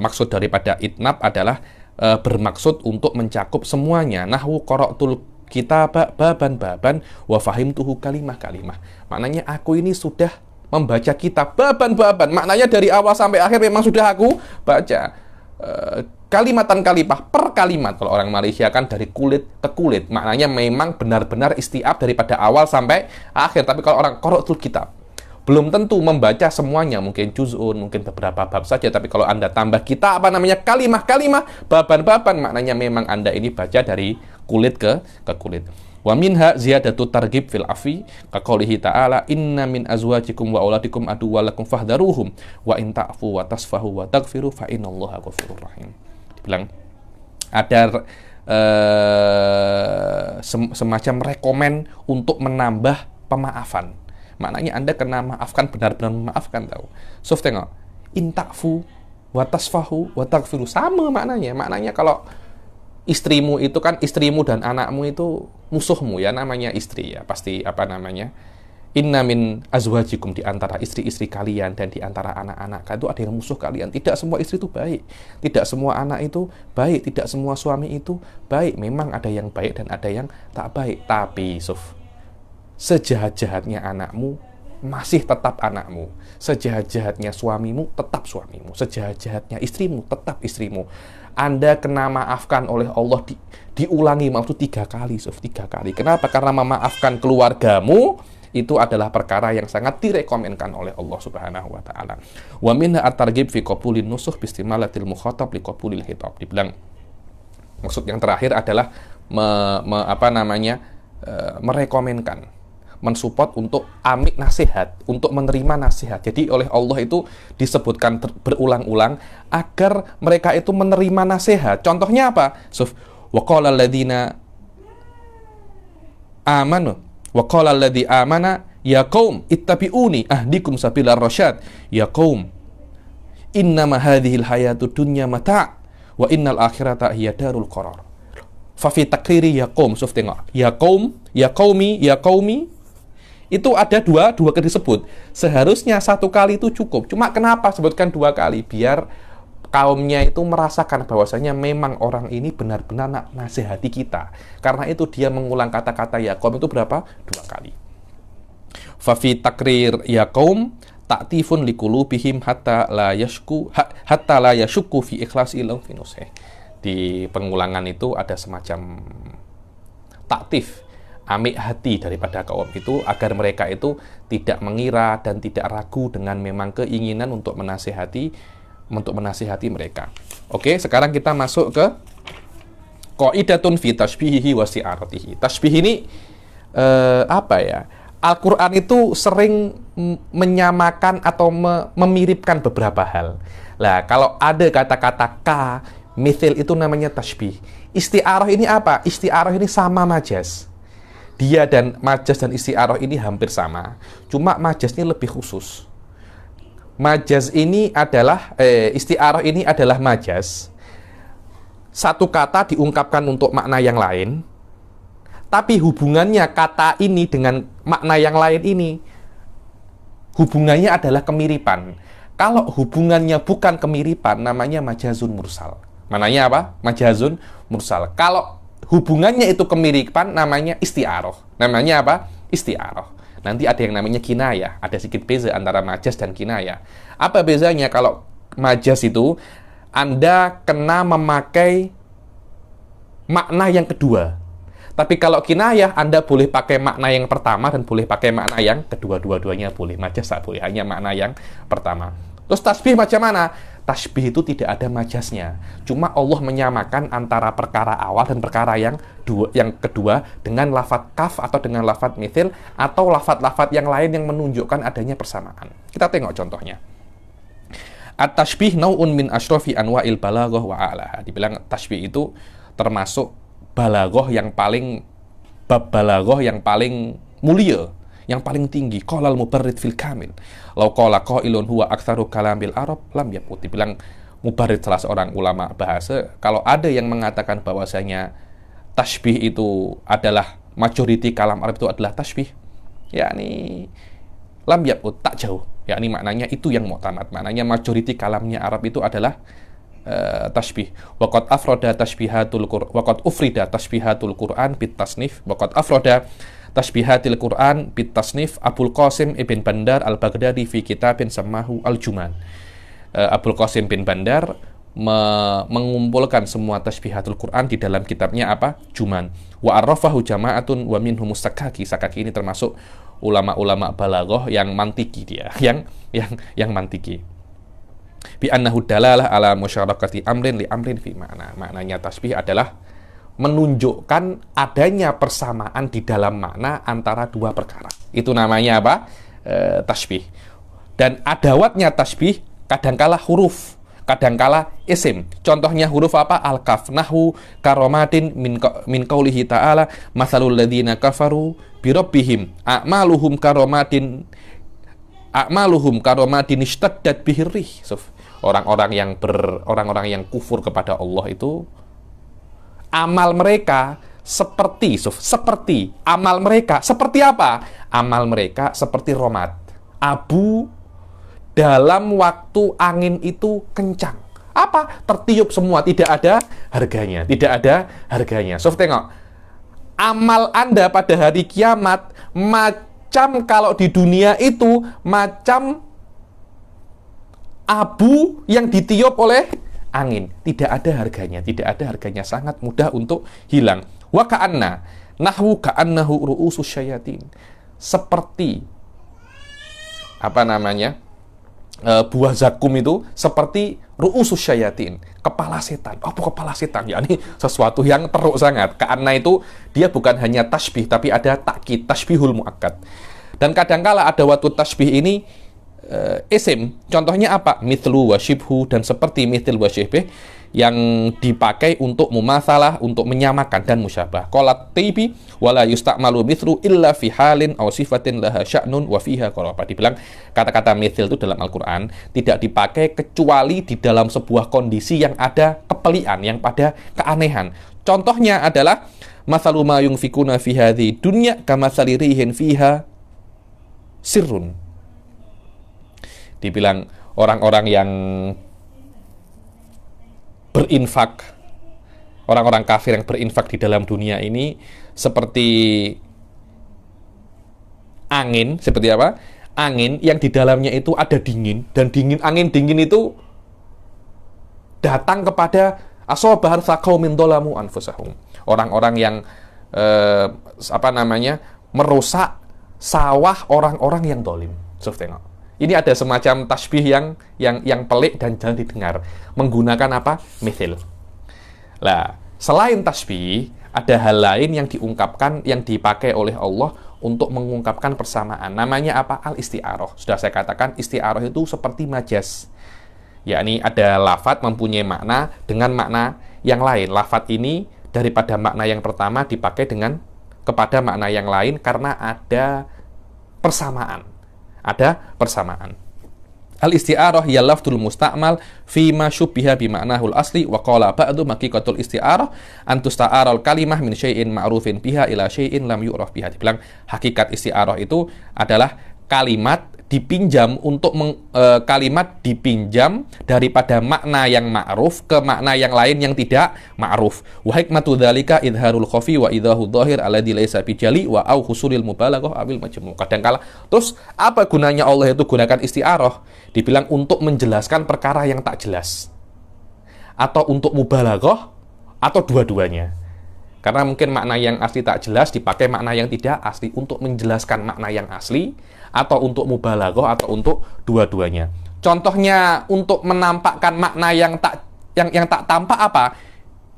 Maksud daripada itnab adalah bermaksud untuk mencakup semuanya. Nahwu qara'tul kitaba baban wa fahimtuhu kalimah. Maknanya aku ini sudah membaca kitab baban. Maknanya dari awal sampai akhir memang sudah aku baca. Kalimatan kalipah, per kalimat. Kalau orang Malaysia kan dari kulit ke kulit. Maknanya memang benar-benar istiab daripada awal sampai akhir. Tapi kalau orang qara'tul kitab, belum tentu membaca semuanya, mungkin juz'un, mungkin beberapa bab saja. Tapi kalau Anda tambah kita kalimah, baban, maknanya memang Anda ini baca dari kulit ke kulit. Wa minha ziyadatu targhib fil afi, kaqaulihi ta'ala inna min azwajikum wa auladikum aduwwalakum fahdharuhum wa in ta'fu wa tasfahu wa taghfiru fa innallaha ghafurur rahim. Dibilang ada semacam rekomen untuk menambah pemaafan. Maknanya Anda kena maafkan, benar-benar memaafkan, tahu. So, tengok, inta'fu wa tasfahu wa taghfiru, sama maknanya. Maknanya kalau istrimu itu kan, istrimu dan anakmu itu musuhmu ya, namanya istri ya, pasti inna min azwajikum, di antara istri-istri kalian dan di antara anak-anak itu ada yang musuh kalian. Tidak semua istri itu baik, tidak semua anak itu baik, tidak semua suami itu baik. Memang ada yang baik dan ada yang tak baik. Tapi sejahat-jahatnya anakmu masih tetap anakmu, sejahat-jahatnya suamimu tetap suamimu, sejahat-jahatnya istrimu tetap istrimu. Anda kena maafkan oleh Allah diulangi, maksud 3 kali, 3 kali. Kenapa? Karena memaafkan keluargamu itu adalah perkara yang sangat direkomendkan oleh Allah Subhanahu wa taala. Wa minha at-targhib fi qabulin nusuh bi istimalatil mukhatab li qabulil khitab. Dibilang maksud yang terakhir adalah merekomenkan, mensupport untuk amik nasihat, untuk menerima nasihat. Jadi oleh Allah itu disebutkan berulang-ulang agar mereka itu menerima nasihat. Contohnya apa? Wa qala alladziina amanu wa qala alladzi amana ya qaum ittabi'uni ahdikum sabilar rasyad. Ya qaum innama hadhil hayatud dunya mata' wa innal akhirata hiya darul qarar. Fa fi takriri ya qaum, tengok, ya qaum, ya qaumi, ya qaumi, itu ada dua kali disebut. Seharusnya 1 kali itu cukup. Cuma kenapa sebutkan 2 kali? Biar kaumnya itu merasakan bahwasanya memang orang ini benar-benar nasihati kita. Karena itu dia mengulang kata-kata ya qaum itu berapa? 2 kali. Fa fi takrir ya qaum ta'tifun liqulubihim hatta la yashku fi ikhlasi lahu fi nusih. Di pengulangan itu ada semacam taktif, amik hati daripada kaum itu agar mereka itu tidak mengira dan tidak ragu dengan memang keinginan untuk menasihati mereka. Oke, sekarang kita masuk ke qaidatun fi tashbihihi wa si'aratihi. Tashbih ini apa ya? Al-Quran itu sering menyamakan atau memiripkan beberapa hal. Lah, kalau ada kata-kata ka, mithil itu namanya tashbih. Isti'arah ini apa? Isti'arah ini sama majaz. Dia dan majaz dan isti'arah ini hampir sama. Cuma majaznya lebih khusus. Majaz ini adalah, isti'arah ini adalah majaz. Satu kata diungkapkan untuk makna yang lain, tapi hubungannya kata ini dengan makna yang lain ini, hubungannya adalah kemiripan. Kalau hubungannya bukan kemiripan, namanya majazun mursal. Mananya apa? Majazun mursal. Kalau hubungannya itu kemiripan, namanya isti'arah. Namanya apa? Isti'arah. Nanti ada yang namanya kinayah. Ada sedikit beza antara majaz dan kinayah. Apa bezanya? Kalau majaz itu, Anda kena memakai makna yang kedua. Tapi kalau kinayah, Anda boleh pakai makna yang pertama dan boleh pakai makna yang kedua. Dua-duanya boleh. Majaz tak boleh. Hanya makna yang pertama. Terus tasbih macam mana? Tasbih itu tidak ada majaznya. Cuma Allah menyamakan antara perkara awal dan perkara yang kedua dengan lafadz kaf atau dengan lafadz mithil atau lafadz-lafadz yang lain yang menunjukkan adanya persamaan. Kita tengok contohnya. At-tashbih nau'un min asyrafi anwa'il balaghah wa a'laha. Dibilang tashbih itu termasuk balaghah yang paling mulia, yang paling tinggi. Qalal mubarrid fil kamil. Law qala qailun huwa aktsaru kalamil arab lam yakut. Dibilang Mubarrid, salah seorang ulama bahasa, kalau ada yang mengatakan bahwasanya tashbih itu adalah majority kalam Arab itu adalah tashbih, yakni lam yakut, tak jauh. Yakni maknanya itu yang mu'tamad. Maknanya majority kalamnya Arab itu adalah tashbih. Waqad afrada tashbihatul Qur'an, waqad ufrida tashbihatul Qur'an bit tasnif, waqad afrada tashbihatil Qur'an bit tasnif Abul Qasim ibn Bandar al-Baghdadi fi kitabin samahu al-Juman. Abul Qasim bin Bandar mengumpulkan semua tashbihatul Quran di dalam kitabnya apa? Juman. Wa arrafahu jama'atun wa minhum Sakaki. Sakaki ini termasuk ulama-ulama balaghah yang mantiki dia, yang mantiki. Bi annahu dalalah ala musyarakati amrin li amrin fi makna. Maknanya tasbih adalah menunjukkan adanya persamaan di dalam makna antara dua perkara. Itu namanya apa? Tasbih. Dan adawatnya tasbih kadangkala huruf, kadangkala isim. Contohnya huruf apa? Al-kaf. Nahwu karomatin min qaulihi ta'ala masalul ladzina kafaru bi rabbihim a'maluhum karomatin ishtaddat bihir rih. Orang-orang yang kufur kepada Allah itu amal mereka seperti amal mereka seperti apa? Amal mereka seperti romat, abu dalam waktu angin itu kencang. Apa? Tertiup semua, tidak ada harganya. Tengok. Amal Anda pada hari kiamat macam kalau di dunia itu macam abu yang ditiup oleh angin. Tidak ada harganya, sangat mudah untuk hilang. Wa ka'anna nahwu ka'annahu ru'usus syayatin. Seperti buah zakum itu seperti ru'usus syayatin, kepala setan. Apa kepala setan? Ya, ini sesuatu yang teruk sangat. Karena itu dia bukan hanya tasbih, tapi ada takkid, tasbihul muakkad. Dan kadangkala ada waktu tasbih ini isim. Contohnya apa? Mithlu wa shibhu, dan seperti mithil wa shibh yang dipakai untuk mumatsalah, untuk menyamakan dan musyabah. Qalat Tibi wala yusta'malu mithlu illa fi halin aw sifatin laha sya'nun wa fiha qaraba. Dibilang kata-kata mithil itu dalam Al-Qur'an tidak dipakai kecuali di dalam sebuah kondisi yang ada kepelian, yang pada keanehan. Contohnya adalah mathalu ma yunfikuna fi hadhi dunya kamathali rihin fiha sirrun. Dibilang orang-orang yang berinfak, orang-orang kafir yang berinfak di dalam dunia ini seperti Angin seperti apa? Angin yang di dalamnya itu ada dingin, dan angin dingin itu datang kepada asobahar faqaumin dolamu anfusahum. Orang-orang yang merusak sawah orang-orang yang dolim. Tengok. Ini ada semacam tasbih yang pelik dan jarang didengar. Menggunakan apa? Mithil. Lah, selain tasbih, ada hal lain yang diungkapkan, yang dipakai oleh Allah untuk mengungkapkan persamaan. Namanya apa? Al-isti'arah. Sudah saya katakan, isti'arah itu seperti majas. Yakni ada lafadz mempunyai makna dengan makna yang lain. Lafadz ini daripada makna yang pertama dipakai kepada makna yang lain karena ada persamaan. Al-isti'arah ya lafdul musta'mal fi ma syubbiha bi ma'nahul asli wa qala ba'du haqiqatul isti'arah an tusta'aral kalimah min syai'in ma'rufin biha ila syai'in lam yu'raf biha. Dibilang hakikat isti'arah itu adalah kalimat dipinjam kalimat dipinjam daripada makna yang ma'ruf ke makna yang lain yang tidak ma'ruf. Wa hikmatu dzalika idharul khafi wa idahu dhahir alladzi laysa bijali wa au husulil mubalaghah awil majmu'. Kadangkala terus apa gunanya Allah itu gunakan isti'arah? Dibilang untuk menjelaskan perkara yang tak jelas, atau untuk mubalaghah, atau dua-duanya. Karena mungkin makna yang asli tak jelas dipakai makna yang tidak asli untuk menjelaskan makna yang asli, atau untuk mubalaghah, atau untuk dua-duanya. Contohnya untuk menampakkan makna yang tak tampak apa?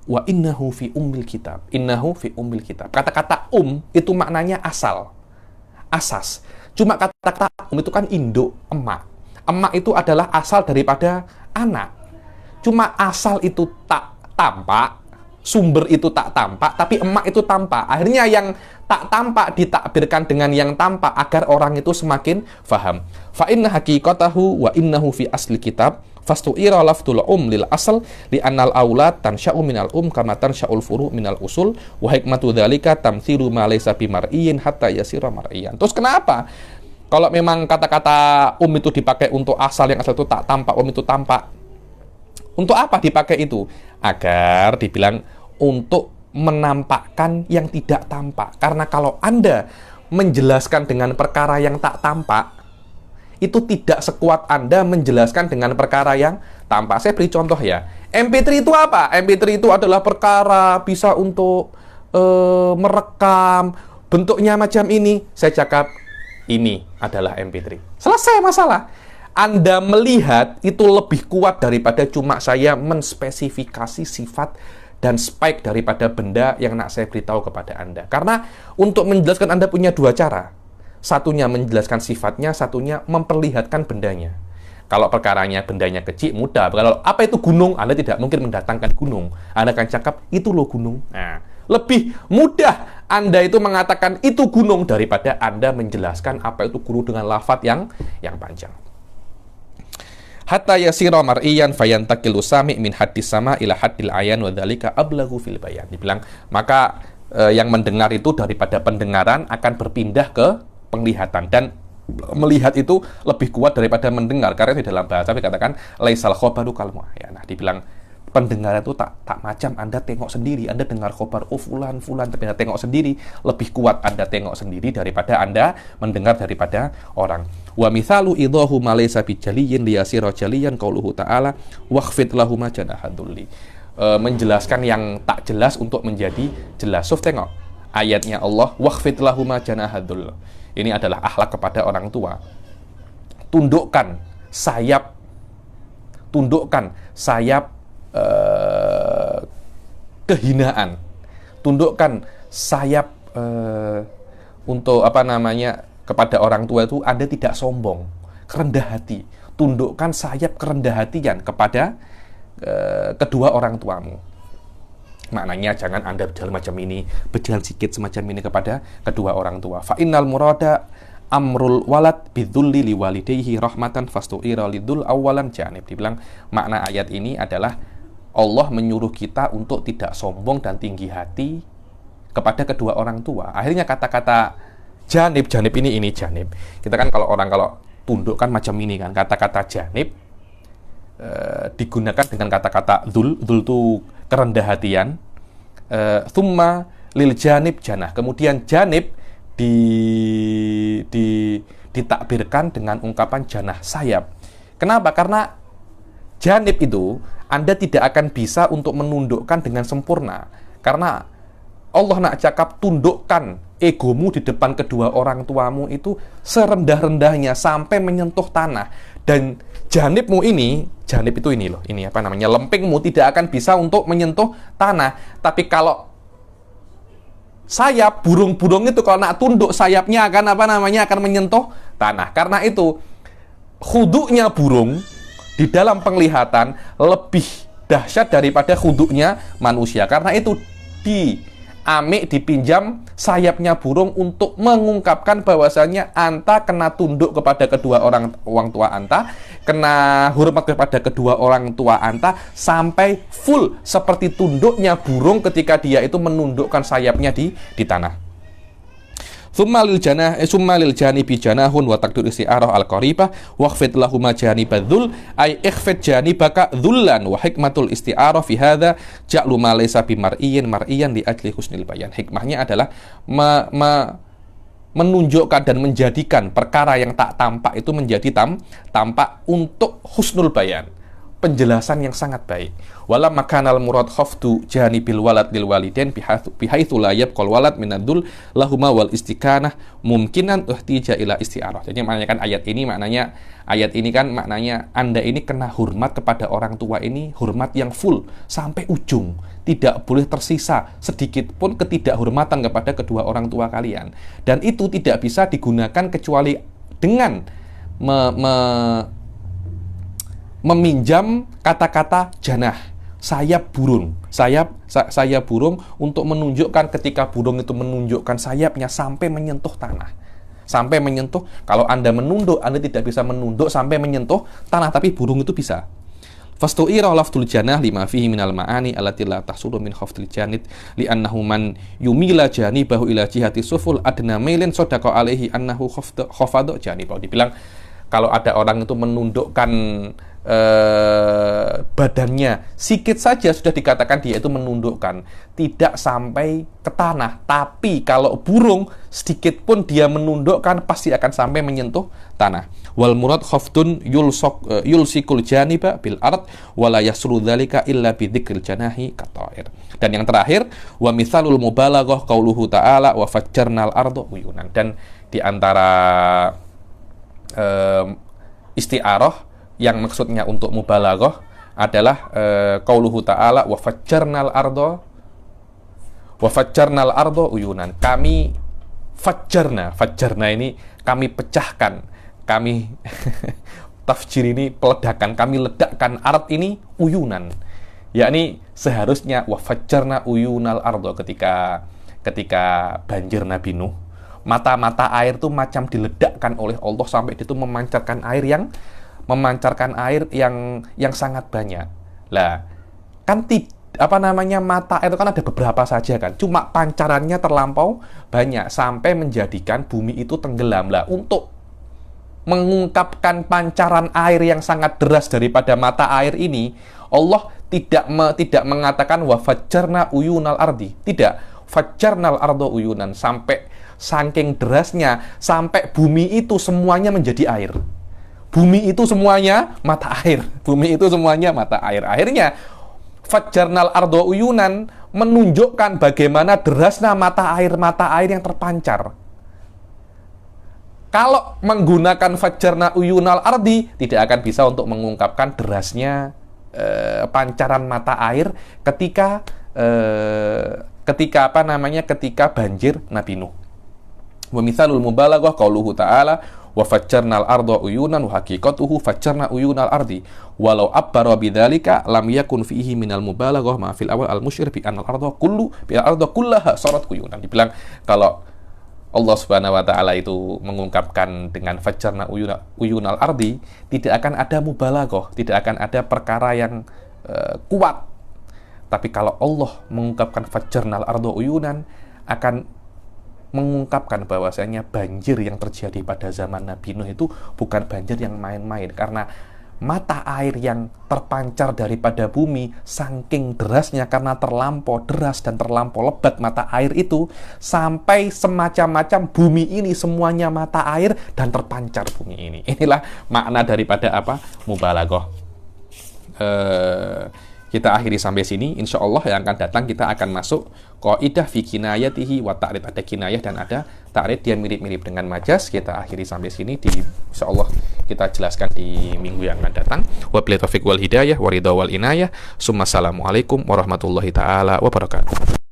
Wa innahu fi ummil kitab. Innahu fi ummil kitab. Kata-kata itu maknanya asal, asas. Cuma kata-kata itu kan induk, emak. Emak itu adalah asal daripada anak. Cuma asal itu tak tampak, sumber itu tak tampak, tapi emak itu tampak. Akhirnya yang tak tampak ditakbirkan dengan yang tampak agar orang itu semakin faham. Fa inna haqiqatahu wa innahu fi asli kitab fastu'ira lafdul lil asal li annal aulad tansya'u minal kama tansya'ul furu' minal usul wa hikmatu dzalika tamtsilu ma laysa bimar'iyyin hatta yasira mar'iyan. Terus kenapa? Kalau memang kata-kata itu dipakai untuk asal yang asal itu tak tampak, itu tampak. Untuk apa dipakai itu? Agar dibilang untuk menampakkan yang tidak tampak. Karena kalau Anda menjelaskan dengan perkara yang tak tampak, itu tidak sekuat Anda menjelaskan dengan perkara yang tampak. Saya beri contoh ya. MP3 itu apa? MP3 itu adalah perkara bisa untuk merekam, bentuknya macam ini. Saya cakap, ini adalah MP3. Selesai masalah. Anda melihat itu lebih kuat daripada cuma saya menspesifikasi sifat dan spek daripada benda yang nak saya beritahu kepada Anda. Karena untuk menjelaskan Anda punya dua cara. Satunya menjelaskan sifatnya, satunya memperlihatkan bendanya. Kalau perkaranya bendanya kecil, mudah. Kalau apa itu gunung, Anda tidak mungkin mendatangkan gunung. Anda akan cakap, itu loh gunung. Nah, lebih mudah Anda itu mengatakan itu gunung daripada Anda menjelaskan apa itu gunung dengan lafadz yang panjang. Hatta yasira mar'iyan fayantakilu sami' min haddis sama ila haddil ayan wa dzalika ablaghu fil bayan. Dibilang, maka yang mendengar itu daripada pendengaran akan berpindah ke penglihatan, dan melihat itu lebih kuat daripada mendengar, karena di dalam bahasa dikatakan laisal khabaru kal mu'ayyan. Nah, dibilang pendengaran itu tak macam Anda tengok sendiri. Anda dengar khabar fulan tapi Anda tengok sendiri, lebih kuat Anda tengok sendiri daripada Anda mendengar daripada orang. Wa mithalu idahu ma laysa bijaliyin liyasira jaliyan qauluhu ta'ala wakhfid lahum janahadulli. Menjelaskan yang tak jelas untuk menjadi jelas. Tengok ayatnya Allah, wakhfid lahum janahadul. Ini adalah akhlak kepada orang tua. Tundukkan sayap kehinaan, tundukkan sayap untuk kepada orang tua itu Anda tidak sombong, kerendah hati. Tundukkan sayap kerendah hatian kepada kedua orang tuamu. Maknanya jangan Anda berjalan macam ini, berjalan sikit semacam ini kepada kedua orang tua. Fa innal murada amrul walad bidzulli liwalidayhi rahmatan fastu'ira lidzul awalan janib. Dibilang makna ayat ini adalah Allah menyuruh kita untuk tidak sombong dan tinggi hati kepada kedua orang tua. Akhirnya kata-kata janib ini janib. Kita kan kalau tunduk kan macam ini kan. Kata-kata janib digunakan dengan kata-kata dzul itu kerendah hatian. Thumma lil janib janah. Kemudian janib ditakbirkan dengan ungkapan janah, sayap. Kenapa? Karena janib itu Anda tidak akan bisa untuk menundukkan dengan sempurna. Karena Allah nak cakap tundukkan egomu di depan kedua orang tuamu itu serendah-rendahnya sampai menyentuh tanah. Dan janibmu ini, janib itu ini loh, ini apa namanya, lempingmu tidak akan bisa untuk menyentuh tanah. Tapi kalau sayap, burung-burung itu kalau nak tunduk sayapnya akan apa namanya, akan menyentuh tanah. Karena itu khuduknya burung di dalam penglihatan lebih dahsyat daripada khuduknya manusia. Karena itu dipinjam sayapnya burung untuk mengungkapkan bahwasanya anta kena tunduk kepada kedua orang tua anta, kena hormat kepada kedua orang tua anta sampai full seperti tunduknya burung ketika dia itu menundukkan sayapnya di tanah. Summa lil janibi janahun wa takdur isti'arah al-qaribah wakhfid lahuma janibadzul ay ikhfid janibaka dhullan wa hikmatul isti'arah fi hadza ja'lu ma laysa bimar'iyyin mar'iyan li ajli husnil bayan. Hikmahnya adalah menunjukkan dan menjadikan perkara yang tak tampak itu menjadi tampak untuk husnul bayan, penjelasan yang sangat baik. Wala makanal murad khafdu janibil walad lil walidain bihaitsu la yabqal walad minadzul lahuma wal istikanah mungkinan ihtija ila isti'arah. Jadi maknanya kan ayat ini kan maknanya Anda ini kena hormat kepada orang tua ini, hormat yang full sampai ujung. Tidak boleh tersisa sedikit pun ketidakhormatan kepada kedua orang tua kalian. Dan itu tidak bisa digunakan kecuali dengan meminjam kata-kata janah, sayap burung, sayap burung untuk menunjukkan ketika burung itu menunjukkan sayapnya sampai menyentuh tanah. Sampai menyentuh, kalau Anda menunduk, Anda tidak bisa menunduk sampai menyentuh tanah, tapi burung itu bisa. Fastu'ira lafdul janah lima fihi minal ma'ani allati la tahsulu min khafdil janid li'annahu man yumila janibahu ila jihati suful adna mailin sadaqa alaihi annahu khafadha janibahu. Dibilang kalau ada orang itu menundukkan badannya sikit saja sudah dikatakan dia itu menundukkan, tidak sampai ke tanah. Tapi kalau burung sedikit pun dia menundukkan pasti akan sampai menyentuh tanah. Wal murad khafdun yulsikul janiba bil ard wala yasru dzalika illa bi dzikril janahi katair. Dan yang terakhir wa mithalul mubalaghah qauluhu ta'ala wa fajjarnal arda uyunan. Dan di antara isti'arah yang maksudnya untuk mubalaghah adalah qauluhu ta'ala wa fajjarnal arda uyunan. Kami fajjarna ini kami pecahkan, kami tafjir ini peledakan, kami ledakkan ard ini uyunan, yakni seharusnya wa fajjarna uyunal arda ketika banjir Nabi Nuh, mata-mata air itu macam diledakkan oleh Allah sampai itu memancarkan air yang sangat banyak. Lah, kan mata air itu kan ada beberapa saja kan. Cuma pancarannya terlampau banyak sampai menjadikan bumi itu tenggelam. Lah, untuk mengungkapkan pancaran air yang sangat deras daripada mata air ini, Allah tidak mengatakan wa fajjarna uyunal ardi. Tidak, fajjarnal arda uyunan, sampai saking derasnya sampai bumi itu semuanya menjadi air. Bumi itu semuanya mata air. Bumi itu semuanya mata air. Akhirnya fajjarnal arda uyunan menunjukkan bagaimana derasnya mata air yang terpancar. Kalau menggunakan fajjarna uyunal ardi tidak akan bisa untuk mengungkapkan derasnya pancaran mata air ketika banjir Nabi Nuh. Wa mithalul mubalaghah qauluhu ta'ala wa fajjarnal arda uyunan wa haqiqatuhu fajjarna uyunal ardi walau abbara bidzalika lam yakun fihi minal mubalaghah ma fil awal al musyir bi anal arda kullaha sarat uyunan. Dibilang kalau Allah Subhanahu wa taala itu mengungkapkan dengan fajjarna uyunal ardi, tidak akan ada mubalaghah, tidak akan ada perkara yang kuat. Tapi kalau Allah mengungkapkan fajjarnal arda uyunan, akan mengungkapkan bahwasanya banjir yang terjadi pada zaman Nabi Nuh itu bukan banjir yang main-main, karena mata air yang terpancar daripada bumi saking derasnya, karena terlampau deras dan terlampau lebat mata air itu, sampai semacam-macam bumi ini semuanya mata air dan terpancar bumi ini. Inilah makna daripada apa? Mubalaghah. Kita akhiri sampai sini. Insya Allah yang akan datang kita akan masuk qaidah fi kinayatihi wa ta'rid. Ada kinayah dan ada ta'rid, dia mirip-mirip dengan majas. Kita akhiri sampai sini. Insya Allah kita jelaskan di minggu yang akan datang. Wabillahi taufiq wal hidayah wa ridha wal inayah. Assalamualaikum warahmatullahi taala wabarakatuh.